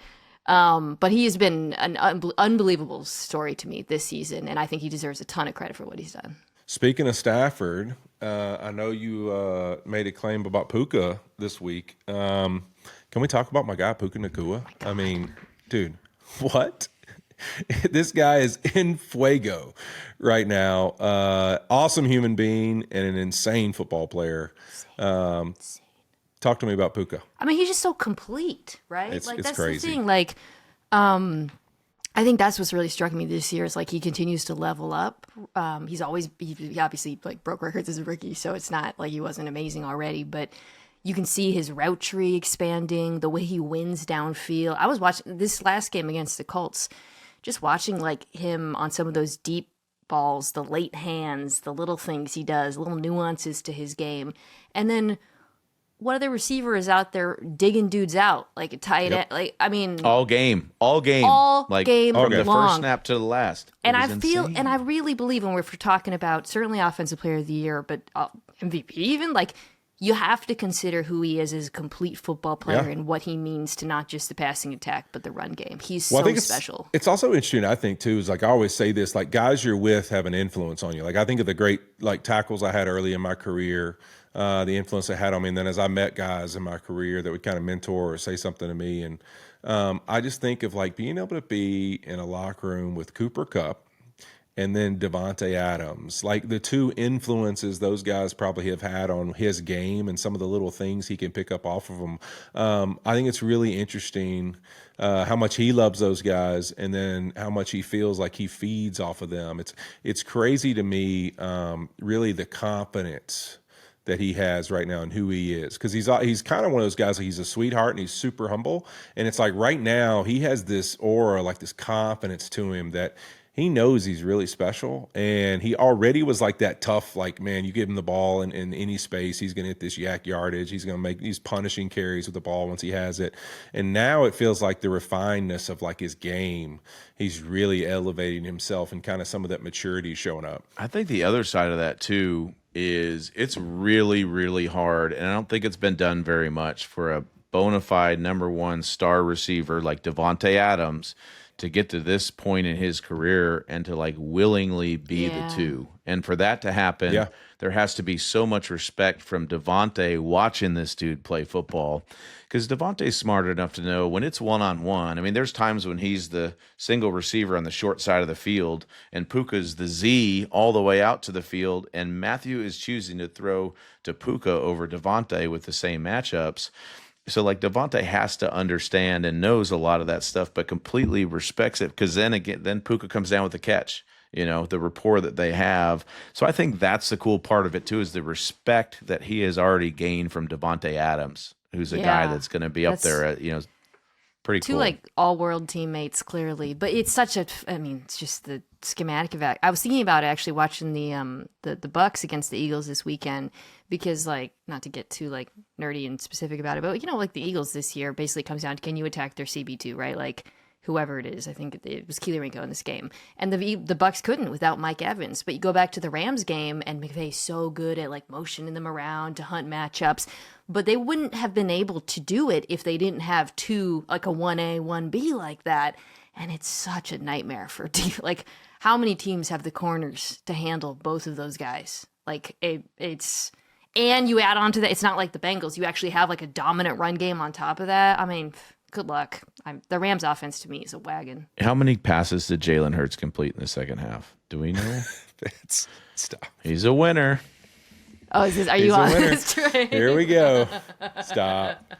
B: he has been an unbelievable story to me this season, and I think he deserves a ton of credit for what he's done.
A: Speaking of Stafford, I know you made a claim about Puka this week. Can we talk about my guy, Puka Nacua? I mean, dude, what? This guy is in fuego right now. Awesome human being and an insane football player. Talk to me about Puka.
B: I mean, he's just so complete, right?
A: It's
B: that's
A: crazy.
B: The thing. Like, I think that's what's really struck me this year is like he continues to level up. He obviously like broke records as a rookie, so it's not like he wasn't amazing already, but you can see his route tree expanding, the way he wins downfield. I was watching this last game against the Colts, just watching like him on some of those deep balls, the late hands, the little things he does, little nuances to his game. And then what other receiver is out there digging dudes out like a tight end? Like, I mean,
C: all game,
B: like
C: game from the
B: long.
C: first snap to the last.
B: And I really believe when we're talking about certainly offensive player of the year, but MVP even, like you have to consider who he is as a complete football player and what he means to not just the passing attack, but the run game. He's so special.
A: It's also interesting, I think, too, is like I always say this, like guys you're with have an influence on you. Like I think of the great like tackles I had early in my career, the influence they had on me. And then as I met guys in my career that would kind of mentor or say something to me. And I just think of like being able to be in a locker room with Cooper Kupp and then Devontae Adams, like the two influences those guys probably have had on his game and some of the little things he can pick up off of them. I think it's really interesting how much he loves those guys and then how much he feels like he feeds off of them. It's crazy to me, really the confidence that he has right now and who he is, because he's kind of one of those guys, like he's a sweetheart and he's super humble, and it's like right now he has this aura, like this confidence to him that he knows he's really special, and he already was like that tough, like, man, you give him the ball in any space, he's going to hit this yak yardage, he's going to make these punishing carries with the ball once he has it. And now it feels like the refinedness of like his game, he's really elevating himself and kind of some of that maturity showing up.
C: I think the other side of that too is it's really, really hard, and I don't think it's been done very much for a bona fide number one star receiver like Devontae Adams to get to this point in his career and to like willingly be the two. And for that to happen, there has to be so much respect from Devontae watching this dude play football, because Devontae's smart enough to know when it's one-on-one. I mean, there's times when he's the single receiver on the short side of the field and Puka's the Z all the way out to the field, and Matthew is choosing to throw to Puka over Devontae with the same matchups. So like Devontae has to understand and knows a lot of that stuff, but completely respects it, because then Puka comes down with the catch, the rapport that they have. So I think that's the cool part of it too, is the respect that he has already gained from Devontae Adams, who's a guy that's going to be up there at, pretty cool.
B: Two like all-world teammates, clearly, but it's such it's just the schematic of it. I was thinking about it actually watching the Bucs against the Eagles this weekend, because like, not to get too like nerdy and specific about it, but like the Eagles this year basically comes down to, can you attack their CB2, right? Like whoever it is, I think it was Keely Rinko in this game, and the Bucs couldn't without Mike Evans. But you go back to the Rams game, and McVay's so good at like motioning them around to hunt matchups, but they wouldn't have been able to do it if they didn't have two, like a 1A, 1B like that. And it's such a nightmare for like how many teams have the corners to handle both of those guys? Like it's. And you add on to that, it's not like the Bengals. You actually have like a dominant run game on top of that. I mean, good luck. The Rams offense to me is a wagon.
C: How many passes did Jalen Hurts complete in the second half? Do we know?
A: Stop.
C: He's a winner.
B: Oh, are you on this train?
A: Here we go. Stop.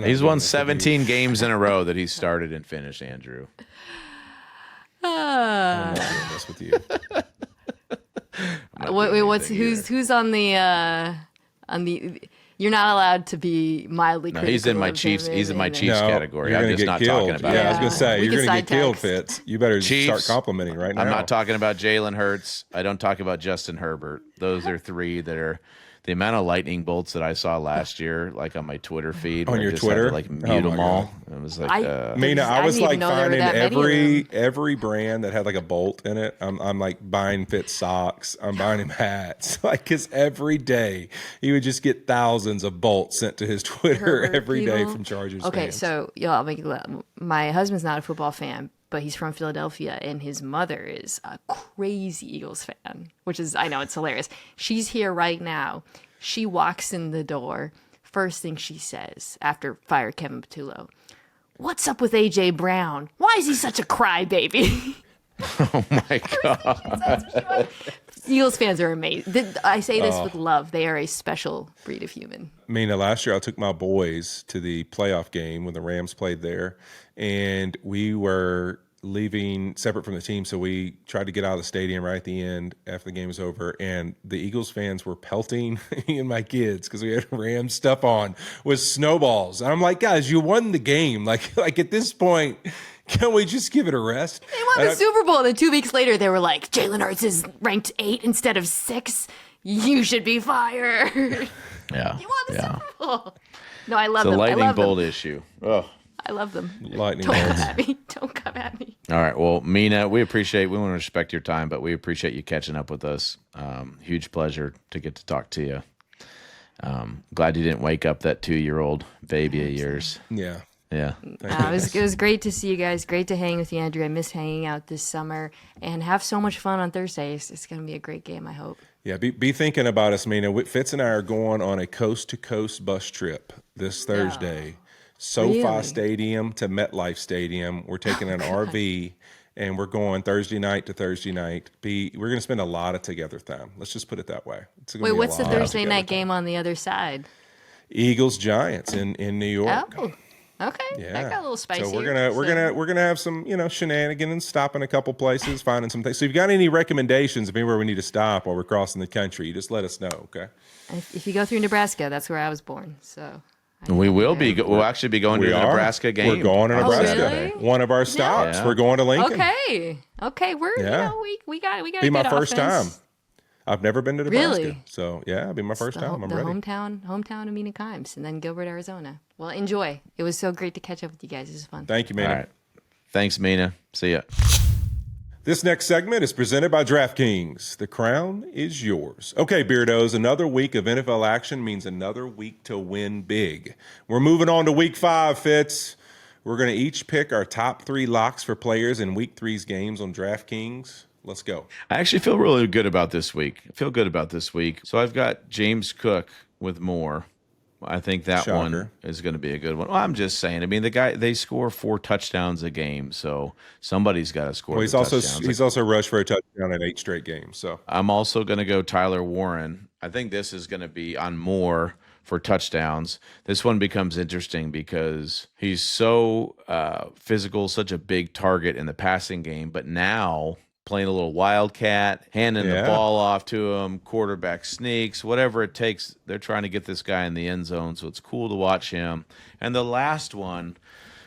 C: He's won 17 games in a row that he started and finished, Andrew.
A: I'm not doing this with you.
B: Wait, who's on the You're not allowed to be mildly critical.
C: He's in my
B: of
C: Chiefs.
B: him
C: He's in my Chiefs
A: No,
C: category.
A: you're
C: I'm
A: gonna
C: just
A: get
C: not
A: killed.
C: talking about
A: Yeah,
C: him.
A: I was going to say,
B: We
A: you're
B: can
A: going to get
B: side
A: killed,
B: text.
A: Fitz. You better
C: Chiefs,
A: start complimenting right now.
C: I'm not talking about Jalen Hurts. I don't talk about Justin Herbert. Those are three that are the amount of lightning bolts that I saw last year, like on my Twitter feed.
A: On
C: where I
A: your
C: just
A: Twitter?
C: Had to, like mute
A: Oh, my
C: them all.
A: God.
C: It was like,
A: Mina, I was
B: didn't
A: like
B: even know there were
A: finding
B: that many of them.
A: every brand that had like a bolt in it. I'm like buying Fitz socks. I'm buying him hats. Like, because every day he would just get thousands of bolts sent to his Twitter
B: Herbert
A: every day
B: people.
A: from Chargers
B: Okay,
A: fans.
B: so I'll make it. My husband's not a football fan, but he's from Philadelphia, and his mother is a crazy Eagles fan, which is, I know, it's hilarious. She's here right now. She walks in the door. First thing she says after fire Kevin Patullo, "What's up with AJ Brown? Why is he such a crybaby?"
C: oh my God.
B: Eagles fans are amazing. I say this with love. They are a special breed of human.
A: Mina, last year I took my boys to the playoff game when the Rams played there, and we were leaving separate from the team, so we tried to get out of the stadium right at the end after the game was over, and the Eagles fans were pelting me and my kids because we had Rams stuff on with snowballs. And I'm like, guys, you won the game. Like at this point, can we just give it a rest?
B: They won the Super Bowl, and then 2 weeks later, they were like, "Jalen Hurts is ranked 8 instead of 6. You should be fired."
C: Yeah.
B: You won the Super Bowl. No, I love
C: It's a
B: them.
C: lightning
B: I love
C: bolt
B: them.
C: issue. Oh.
B: I love them.
A: Lightning
B: Don't come
A: bolts.
B: at me. Don't come at me.
C: All right. Well, Mina, we want to respect your time, but we appreciate you catching up with us. Huge pleasure to get to talk to you. Glad you didn't wake up that 2-year-old baby of yours.
A: Yeah.
C: Yeah.
B: It was great to see you guys. Great to hang with you, Andrew. I missed hanging out this summer, and have so much fun on Thursday. It's going to be a great game, I hope.
A: Yeah, be thinking about us, Mina. Fitz and I are going on a coast-to-coast bus trip this Thursday. SoFi
B: Really?
A: Stadium to MetLife Stadium. We're taking an RV, and we're going Thursday night to Thursday night. We're going to spend a lot of together time. Let's just put it that way.
B: Wait, what's the Thursday night game on the other side?
A: Eagles Giants in New York.
B: Oh, okay.
A: Yeah.
B: That got a little spicy.
A: So we're gonna have some shenanigans, stopping a couple places, finding some things. So if you got any recommendations of anywhere we need to stop while we're crossing the country, you just let us know, okay?
B: If you go through Nebraska, that's where I was born. So
C: We'll actually be going to the Nebraska game.
A: We're going to Nebraska.
B: really?
A: One of our stops.
C: Yeah.
A: We're going to Lincoln.
B: Okay. We're
A: Yeah.
B: we got
A: Be my
B: good
A: first
B: offense.
A: time. I've never been to Nebraska.
B: Really?
A: So yeah, it'll be my first time. I'm
B: the
A: ready.
B: hometown of Mina Kimes, and then Gilbert, Arizona. Well, enjoy. It was so great to catch up with you guys. It was fun.
A: Thank you,
C: All
A: Mina.
C: right. Thanks, Mina. See ya.
A: This next segment is presented by DraftKings. The crown is yours. Okay, Beardos, another week of NFL action means another week to win big. We're moving on to week 5, Fitz. We're going to each pick our top 3 locks for players in week 3's games on DraftKings. Let's go.
C: I actually feel really good about this week. So I've got James Cook with more. I think that
A: Shocker.
C: one is going to be a good one. Well, I'm just saying. I mean, they score 4 touchdowns a game, so somebody's got to score.
A: Well, he's also rushed for a touchdown in 8 straight games. So
C: I'm also going to go Tyler Warren. I think this is going to be on more for touchdowns. This one becomes interesting because he's so physical, such a big target in the passing game, but now playing a little wildcat, handing the ball off to him, quarterback sneaks, whatever it takes. They're trying to get this guy in the end zone, so it's cool to watch him. And the last one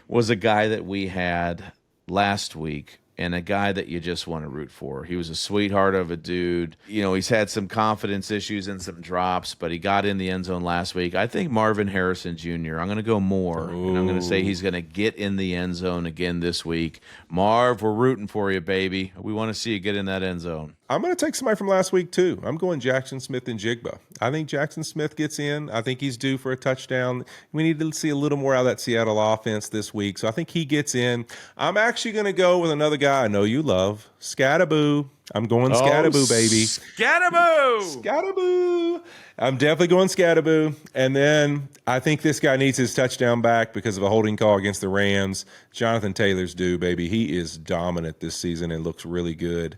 C: was a guy that we had last week, and a guy that you just want to root for. He was a sweetheart of a dude. You know, he's had some confidence issues and some drops, but he got in the end zone last week. I think Marvin Harrison Jr., I'm going to go more, and I'm going to say he's going to get in the end zone again this week. Marv, we're rooting for you, baby. We want to see you get in that end zone.
A: I'm going to take somebody from last week, too. I'm going Jackson Smith and Jigba. I think Jackson Smith gets in. I think he's due for a touchdown. We need to see a little more out of that Seattle offense this week, so I think he gets in. I'm actually going to go with another guy I know you love, Scattaboo. I'm going Scattaboo, baby.
C: Scattaboo!
A: Scattaboo. I'm definitely going Scattaboo. And then I think this guy needs his touchdown back because of a holding call against the Rams. Jonathan Taylor's due, baby. He is dominant this season and looks really good.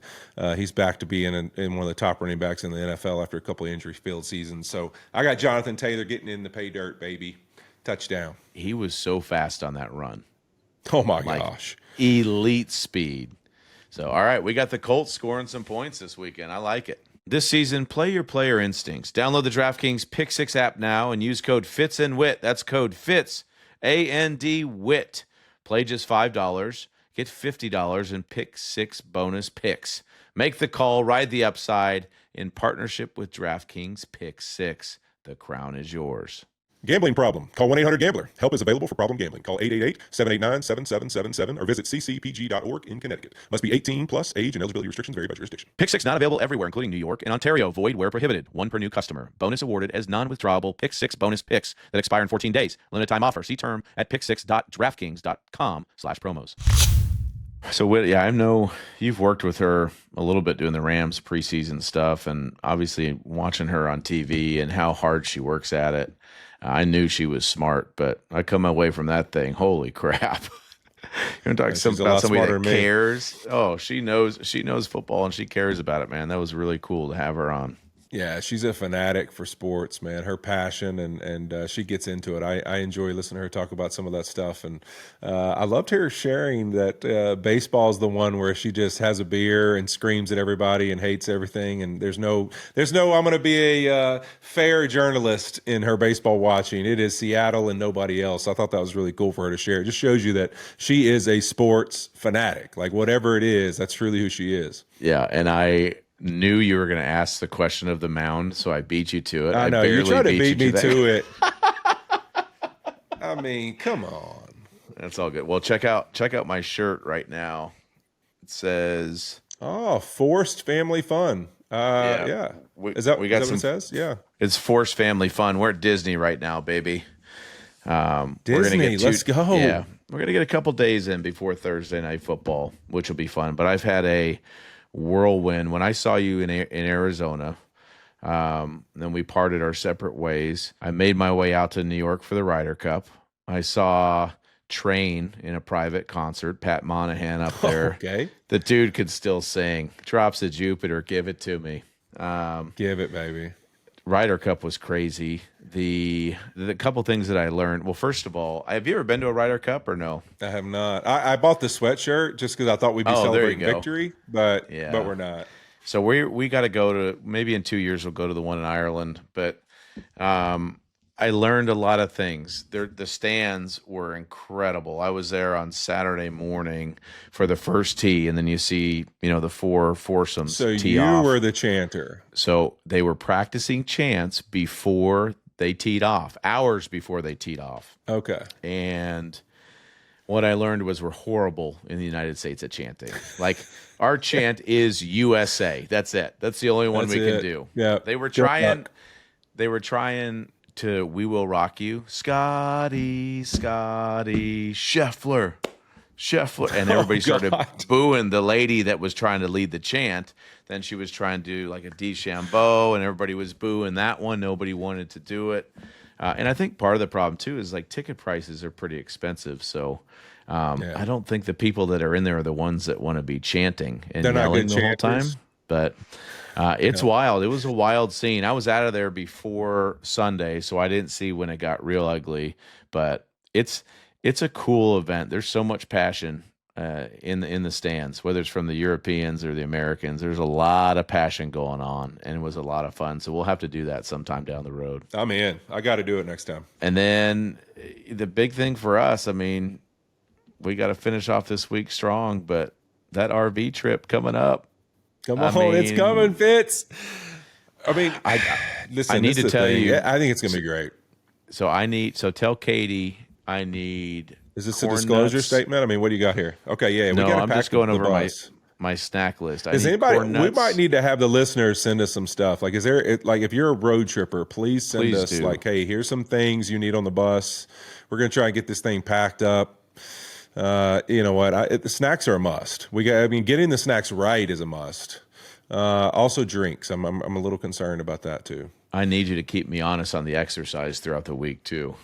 A: He's back to being in one of the top running backs in the NFL after a couple of injury-filled seasons. So I got Jonathan Taylor getting in the pay dirt, baby. Touchdown.
C: He was so fast on that run.
A: Oh, my gosh.
C: Elite speed. So, all right, we got the Colts scoring some points this weekend. I like it. This season, play your player instincts. Download the DraftKings Pick 6 app now and use code Fitz and Wit. That's code Fitz, A-N-D, Wit. Play just $5. Get $50 in Pick 6 bonus picks. Make the call, ride the upside in partnership with DraftKings Pick 6. The crown is yours.
A: Gambling problem? Call 1-800-GAMBLER. Help is available for problem gambling. Call 888-789-7777 or visit ccpg.org in Connecticut. Must be 18 plus. Age and eligibility restrictions vary by jurisdiction.
C: Pick 6 not available everywhere, including New York and Ontario. Void where prohibited. One per new customer. Bonus awarded as non-withdrawable Pick 6 bonus picks that expire in 14 days. Limited time offer. See term at pick6.draftkings.com/promos. So, Whit, yeah, I know you've worked with her a little bit doing the Rams preseason stuff, and obviously watching her on TV and how hard she works at it. I knew she was smart, but I come away from that thing, holy crap. You're talking about somebody that cares. Oh, she knows football and she cares about it, man. That was really cool to have her on.
A: Yeah, she's a fanatic for sports, man. Her passion, and she gets into it. I enjoy listening to her talk about some of that stuff, and I loved her sharing that baseball is the one where she just has a beer and screams at everybody and hates everything, and there's no I'm going to be a fair journalist in her baseball watching. It is Seattle and nobody else. I thought that was really cool for her to share. It just shows you that she is a sports fanatic. Like, whatever it is, that's truly who she is.
C: Yeah, and I knew you were going to ask the question of the mound, so I beat you to it.
A: I know. You tried to beat me to it. I mean, come on.
C: That's all good. Well, check out my shirt right now. It says,
A: "Oh, forced family fun." Yeah. Is that what it says? Yeah.
C: It's forced family fun. We're at Disney right now, baby.
A: Disney, let's go.
C: Yeah, we're gonna get a couple days in before Thursday Night Football, which will be fun. But I've had a whirlwind. When I saw you in Arizona, then we parted our separate ways. I made my way out to New York for the Ryder Cup. I saw Train in a private concert, Pat Monahan up there.
A: Okay.
C: The dude could still sing. Drops of Jupiter, give it to me.
A: Give it, baby.
C: Ryder Cup was crazy. The couple things that I learned. Well, first of all, have you ever been to a Ryder Cup or no?
A: I have not. I bought the sweatshirt just because I thought we'd be celebrating victory, but we're not.
C: So we got to go to, maybe in 2 years we'll go to the one in Ireland. But I learned a lot of things. The stands were incredible. I was there on Saturday morning for the first tee, and then you see, the four foursomes tee off. So
A: you were the chanter.
C: So they were practicing chants before they teed off, hours before they teed off.
A: Okay.
C: And what I learned was we're horrible in the United States at chanting. Like, our chant is USA. That's it. That's the only one we can do.
A: Yeah.
C: They were trying to "We Will Rock You," Scotty, Scheffler, and everybody started booing the lady that was trying to lead the chant. Then she was trying to do like a DeChambeau, and everybody was booing that one. Nobody wanted to do it, and I think part of the problem too is like ticket prices are pretty expensive. So I don't think the people that are in there are the ones that want to be chanting and yelling the whole time. But it's wild. It was a wild scene. I was out of there before Sunday, so I didn't see when it got real ugly. But it's a cool event. There's so much passion in the stands, whether it's from the Europeans or the Americans. There's a lot of passion going on, and it was a lot of fun. So we'll have to do that sometime down the road.
A: I'm in. I got to do it next time.
C: And then the big thing for us, I mean, we got to finish off this week strong, but that RV trip coming up.
A: Come on, it's coming, Fitz. I mean, listen,
C: I need to tell you.
A: I think it's going to be great.
C: So tell Katie I need.
A: Is this a disclosure statement? I mean, what do you got here? Okay, yeah.
C: No, I'm just going over my snack list.
A: Is anybody? We might need to have the listeners send us some stuff. Like, is there if you're a road tripper, please send us like, hey, here's some things you need on the bus. We're going to try and get this thing packed up. You know what? The snacks are a must. Getting the snacks right is a must. Also drinks. I'm a little concerned about that too.
C: I need you to keep me honest on the exercise throughout the week too.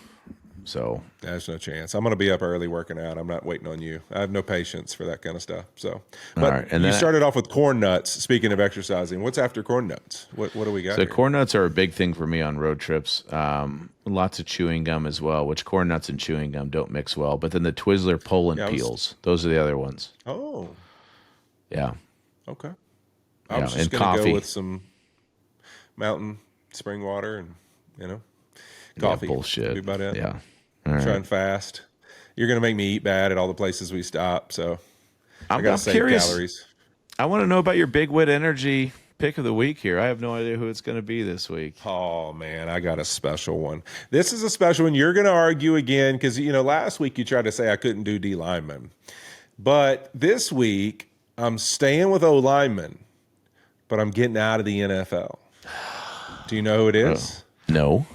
C: So
A: there's no chance. I'm going to be up early working out. I'm not waiting on you. I have no patience for that kind of stuff. So, but
C: all right. And
A: you started off with corn nuts. Speaking of exercising, what's after corn nuts? What do we got?
C: So
A: here?
C: Corn nuts are a big thing for me on road trips. Lots of chewing gum as well, which corn nuts and chewing gum don't mix well. But then the Twizzler Poland peels, those are the other ones.
A: Oh,
C: yeah.
A: Okay. I was just
C: and
A: going to
C: coffee.
A: go with some mountain spring water, and coffee.
C: Yeah, bullshit.
A: That'd be about it.
C: Yeah. All right.
A: Trying fast. You're gonna make me eat bad at all the places we stop, so I
C: I'm
A: gotta save
C: curious.
A: calories.
C: I want to know about your Big Wit Energy pick of the week here. I have no idea who it's going to be this week.
A: Oh man, I got a special one. This is a special one. You're gonna argue again because last week you tried to say I couldn't do D lineman, but this week I'm staying with O lineman, but I'm getting out of the NFL. Do you know who it is?
C: No.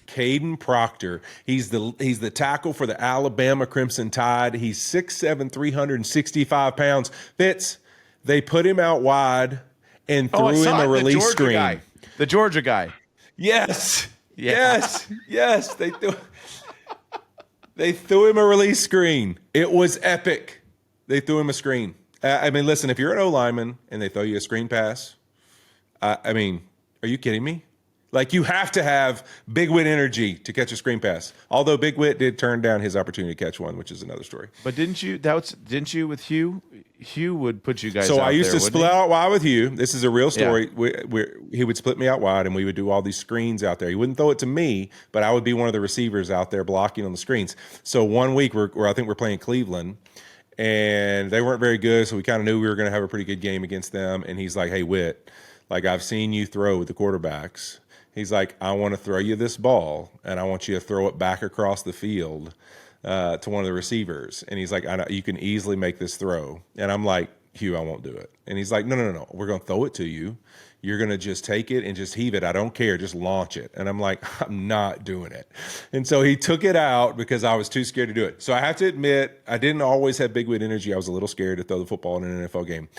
A: Caden Proctor. He's the tackle for the Alabama Crimson Tide. He's 6'7", 365 pounds. Fitz, they put him out wide and threw him a release screen.
C: The Georgia guy.
A: Yes.
C: Yeah.
A: Yes. They threw him a release screen. It was epic. They threw him a screen. I mean, listen, if you're an O-lineman and they throw you a screen pass, I mean, are you kidding me? Like, you have to have Big Wit energy to catch a screen pass. Although Big Wit did turn down his opportunity to catch one, which is another story.
C: But didn't you with Hugh? Hugh would put you guys
A: So
C: out
A: I used
C: there,
A: to split
C: he?
A: out wide with Hugh. This is a real story. Yeah. He would split me out wide, and we would do all these screens out there. He wouldn't throw it to me, but I would be one of the receivers out there blocking on the screens. So one week, I think we're playing Cleveland, and they weren't very good, so we kind of knew we were going to have a pretty good game against them. And he's like, "Hey, Whit, like, I've seen you throw with the quarterbacks." He's like, "I want to throw you this ball, and I want you to throw it back across the field to one of the receivers." And he's like, "I know you can easily make this throw." And I'm like, "Hugh, I won't do it." And he's like, No. We're going to throw it to you. You're going to just take it and just heave it. I don't care. Just launch it." And I'm like, "I'm not doing it." And so he took it out because I was too scared to do it. So I have to admit, I didn't always have Big Wit energy. I was a little scared to throw the football in an NFL game.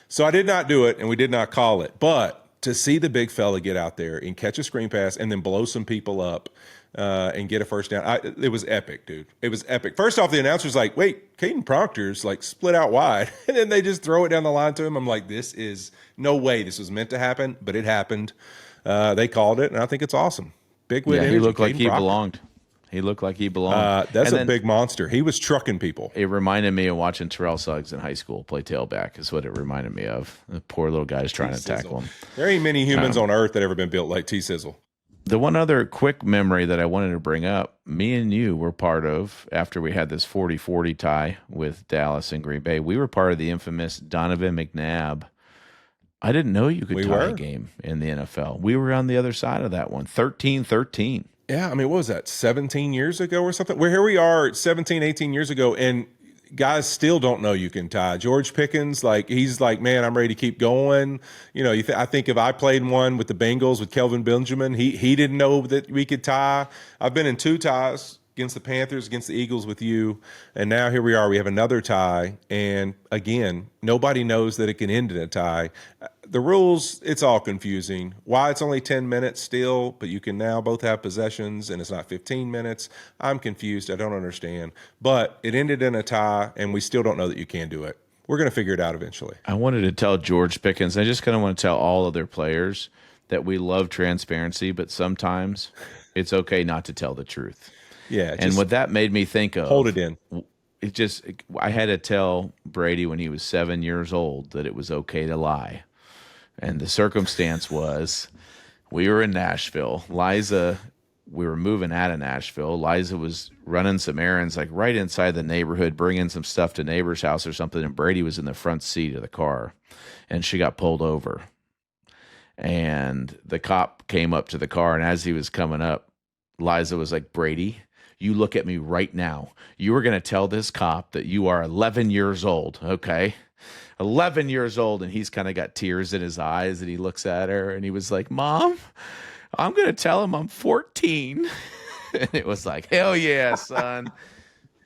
A: So I did not do it, and we did not call it. But to see the big fella get out there and catch a screen pass and then blow some people up and get a first down, it was epic, dude. It was epic. First off, the announcer's like, "Wait, Caden Proctor's like split out wide." And then they just throw it down the line to him. I'm like, this is no way this was meant to happen, but it happened. They called it, and I think it's awesome. Big Wit energy.
C: He looked like
A: Caden
C: he
A: Proctor.
C: belonged. He looked like he belonged.
A: That's a big monster. He was trucking people.
C: It reminded me of watching Terrell Suggs in high school play tailback is what it reminded me of. The poor little guys trying to tackle him.
A: There ain't many humans on earth that ever been built like T-Sizzle.
C: The one other quick memory that I wanted to bring up, me and you were part of, after we had this 40-40 tie with Dallas and Green Bay, we were part of the infamous Donovan McNabb. I didn't know you could tie a game in the NFL. We were on the other side of that one, 13-13.
A: Yeah, I mean, what was that, 17 years ago or something? Here we are 17, 18 years ago, and guys still don't know you can tie. George Pickens, he's like, "Man, I'm ready to keep going." I think if I played one with the Bengals with Kelvin Benjamin, he didn't know that we could tie. I've been in 2 ties against the Panthers, against the Eagles with you, and now here we are. We have another tie, and again, nobody knows that it can end in a tie. The rules, it's all confusing. Why it's only 10 minutes still, but you can now both have possessions, and it's not 15 minutes. I'm confused. I don't understand. But it ended in a tie, and we still don't know that you can do it. We're going to figure it out eventually.
C: I wanted to tell George Pickens, I just kind of want to tell all other players that we love transparency, but sometimes it's okay not to tell the truth.
A: Yeah.
C: And what that made me think of,
A: hold it in.
C: I had to tell Brady when he was 7 years old that it was okay to lie. And the circumstance was we were in Nashville. We were moving out of Nashville. Liza was running some errands like right inside the neighborhood, bringing some stuff to neighbor's house or something. And Brady was in the front seat of the car, and she got pulled over. And the cop came up to the car, and as he was coming up, Liza was like, "Brady, you look at me right now. You are going to tell this cop that you are 11 years old, okay? 11 years old." And he's kind of got tears in his eyes, and he looks at her, and he was like, "Mom, I'm going to tell him I'm 14. And it was like, hell yeah, son.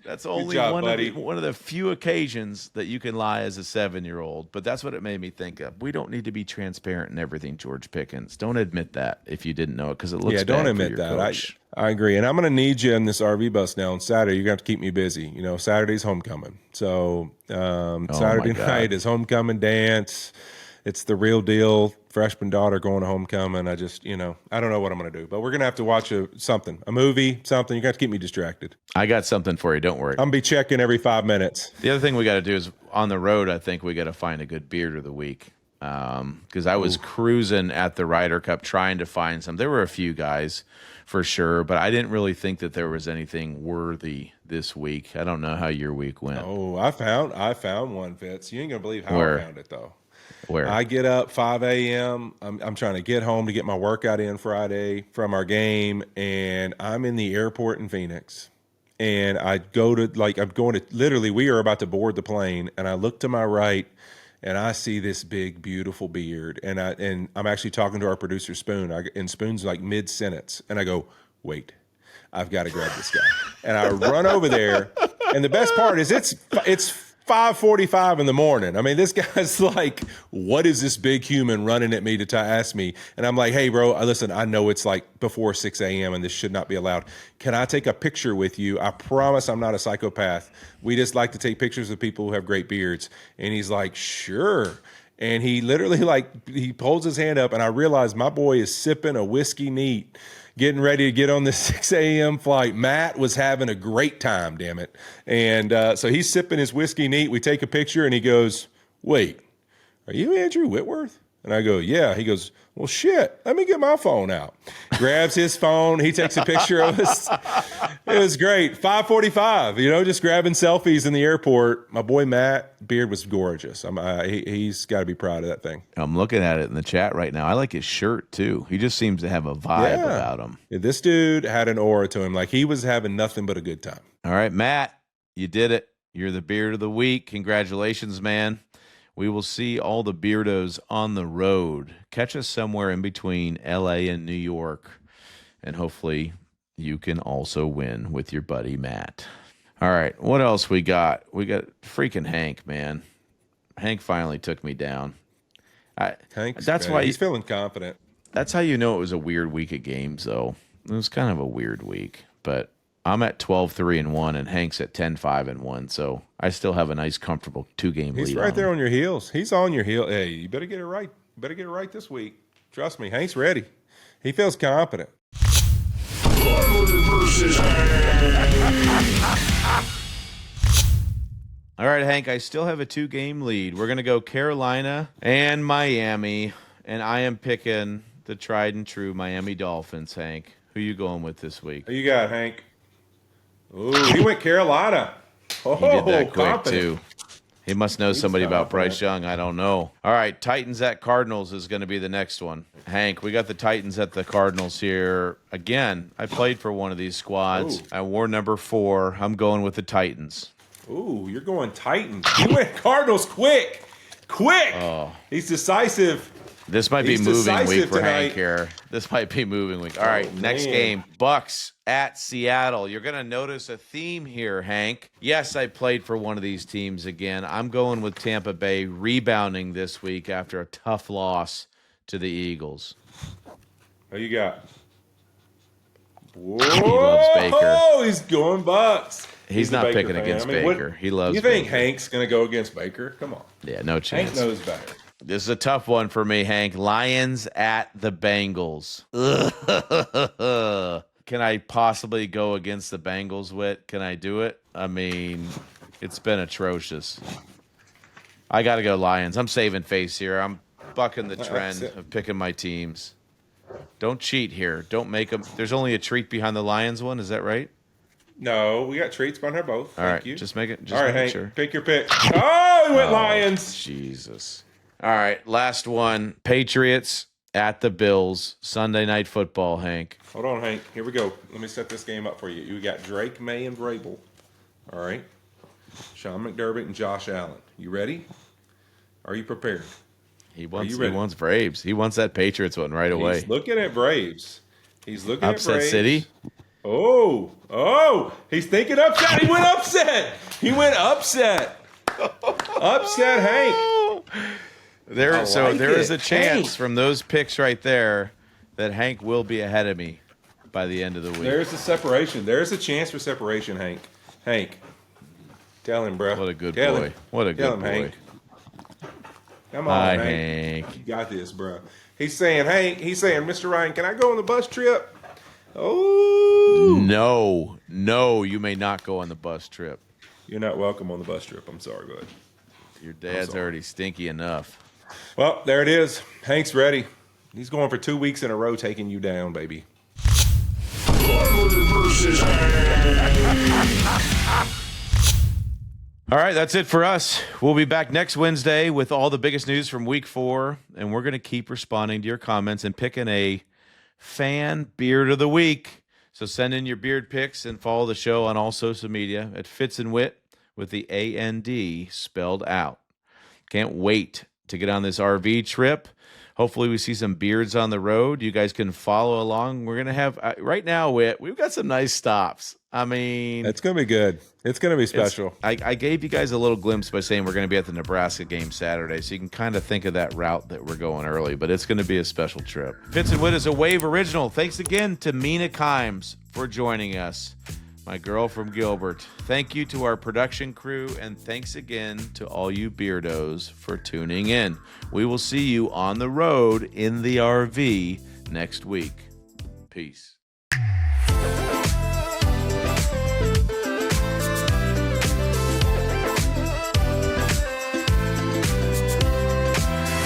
C: That's only one of the few occasions that you can lie as a 7-year-old. But that's what it made me think of. We don't need to be transparent in everything, George Pickens. Don't admit that if you didn't know it, because it looks bad
A: don't
C: for
A: admit
C: your
A: that.
C: coach.
A: I agree. And I'm going to need you in this RV bus now on Saturday. You're going to have to keep me busy. Saturday's homecoming. So Saturday night is homecoming dance. It's the real deal. Freshman daughter going to homecoming. I just, I don't know what I'm going to do. But we're going to have to watch a movie, something. You're going to have to keep me distracted.
C: I got something for you. Don't worry.
A: I'm going to be checking every 5 minutes.
C: The other thing we got to do is on the road, I think we got to find a good beard of the week. because I was cruising at the Ryder Cup trying to find some. There were a few guys for sure, but I didn't really think that there was anything worthy this week. I don't know how your week went.
A: Oh, I found one, Fitz. You ain't gonna believe how
C: Where?
A: I found it though.
C: Where?
A: I get up 5 a.m. I'm trying to get home to get my workout in Friday from our game, and I'm in the airport in Phoenix. And I'm going to literally, we are about to board the plane, and I look to my right, and I see this big, beautiful beard, and I'm actually talking to our producer Spoon, and Spoon's like mid sentence, and I go, wait, I've got to grab this guy, and I run over there, and the best part is it's 5:45 in the morning. I mean, this guy's like, what is this big human running at me to ask me? And I'm like, hey, bro, listen, I know it's like before 6 a.m. and this should not be allowed. Can I take a picture with you? I promise I'm not a psychopath. We just like to take pictures of people who have great beards. And he's like, sure. And he literally he pulls his hand up, and I realize my boy is sipping a whiskey neat, getting ready to get on the 6 a.m. flight. Matt was having a great time, damn it. And so he's sipping his whiskey neat. We take a picture, and he goes, wait, are you Andrew Whitworth? And I go, yeah. He goes, well, shit, let me get my phone out. Grabs his phone. He takes a picture of us. It was great. 5:45, just grabbing selfies in the airport. My boy Matt, beard was gorgeous. He's got to be proud of that thing.
C: I'm looking at it in the chat right now. I like his shirt, too. He just seems to have a vibe about him.
A: This dude had an aura to him. Like he was having nothing but a good time.
C: All right, Matt, you did it. You're the beard of the week. Congratulations, man. We will see all the beardos on the road. Catch us somewhere in between L.A. and New York, and hopefully you can also win with your buddy Matt. All right, what else we got? We got freaking Hank, man. Hank finally took me down.
A: That's why he's feeling confident.
C: That's how you know it was a weird week of games, though. It was kind of a weird week, but I'm at 12-3-1, and Hank's at 10-5-1, so I still have a nice, comfortable 2-game lead.
A: He's right there on your heels. He's on your heel. Hey, you better get it right. You better get it right this week. Trust me, Hank's ready. He feels confident.
C: All right, Hank, I still have a 2-game lead. We're going to go Carolina and Miami, and I am picking the tried and true Miami Dolphins, Hank. Who you going with this week?
A: Who you got, Hank? Ooh, he went Carolina. Oh,
C: he did that quick,
A: confident.
C: too. He must know somebody about Bryce Young. I don't know. All right, Titans at Cardinals is going to be the next one. Hank, we got the Titans at the Cardinals here. Again, I played for one of these squads. I wore number 4. I'm going with the Titans.
A: Ooh, you're going Titans. You went Cardinals quick. Quick.
C: Oh.
A: He's decisive.
C: This might be moving week for
A: tonight.
C: Hank here. This might be moving week. All right, next game, Bucs at Seattle. You're going to notice a theme here, Hank. Yes, I played for one of these teams again. I'm going with Tampa Bay rebounding this week after a tough loss to the Eagles.
A: Who you got? Whoa,
C: He loves Baker.
A: Oh, he's going Bucs.
C: He's not picking against Baker. He loves Baker.
A: You think Hank's going to go against Baker? Come on.
C: Yeah, no chance.
A: Hank knows better.
C: This is a tough one for me, Hank. Lions at the Bengals. Can I possibly go against the Bengals, Whit? Can I do it? I mean, it's been atrocious. I got to go Lions. I'm saving face here. I'm bucking the trend of picking my teams. Don't cheat here. Don't make them. There's only a treat behind the Lions one. Is that right?
A: No, we got treats behind her both.
C: All right,
A: Thank you.
C: just make it. Just
A: All right,
C: make
A: Hank,
C: sure.
A: pick your pick. Oh, he went Lions.
C: Jesus. All right, last one. Patriots at the Bills. Sunday Night Football, Hank.
A: Hold on, Hank. Here we go. Let me set this game up for you. You got Drake, May, and Vrabel. All right. Sean McDermott and Josh Allen. You ready? Are you prepared?
C: He wants Braves. He wants that Patriots one right away.
A: He's looking at Braves. He's looking
C: Upset
A: at Braves.
C: City?
A: Oh, he's thinking upset. He went upset. Upset Hank.
C: There is a chance
A: Hank.
C: from those picks right there that Hank will be ahead of me by the end of the week.
A: There's a separation. There's a chance for separation, Hank. Hank, tell him, bro.
C: What a good boy. What a good boy.
A: Hank. Come on,
C: Hi,
A: Hank.
C: Hank.
A: You got this, bro. He's saying, Mr. Ryan, can I go on the bus trip? Oh.
C: No, you may not go on the bus trip.
A: You're not welcome on the bus trip. I'm sorry, bud.
C: Your dad's already stinky enough.
A: Well, there it is. Hank's ready. He's going for 2 weeks in a row, taking you down, baby.
C: All right, that's it for us. We'll be back next Wednesday with all the biggest news from week 4, and we're going to keep responding to your comments and picking a fan beard of the week. So send in your beard pics and follow the show on all social media at Fitz and Whit with the A-N-D spelled out. Can't wait to get on this RV trip. Hopefully we see some beards on the road. You guys can follow along. We're going to have, right now, Whit, we've got some nice stops. I mean,
A: it's going to be good. It's going to be special.
C: I gave you guys a little glimpse by saying we're going to be at the Nebraska game Saturday, so you can kind of think of that route that we're going early, but it's going to be a special trip. Fitz and Whit is a Wave original. Thanks again to Mina Kimes for joining us, my girl from Gilbert. Thank you to our production crew, and thanks again to all you beardos for tuning in. We will see you on the road in the RV next week. Peace.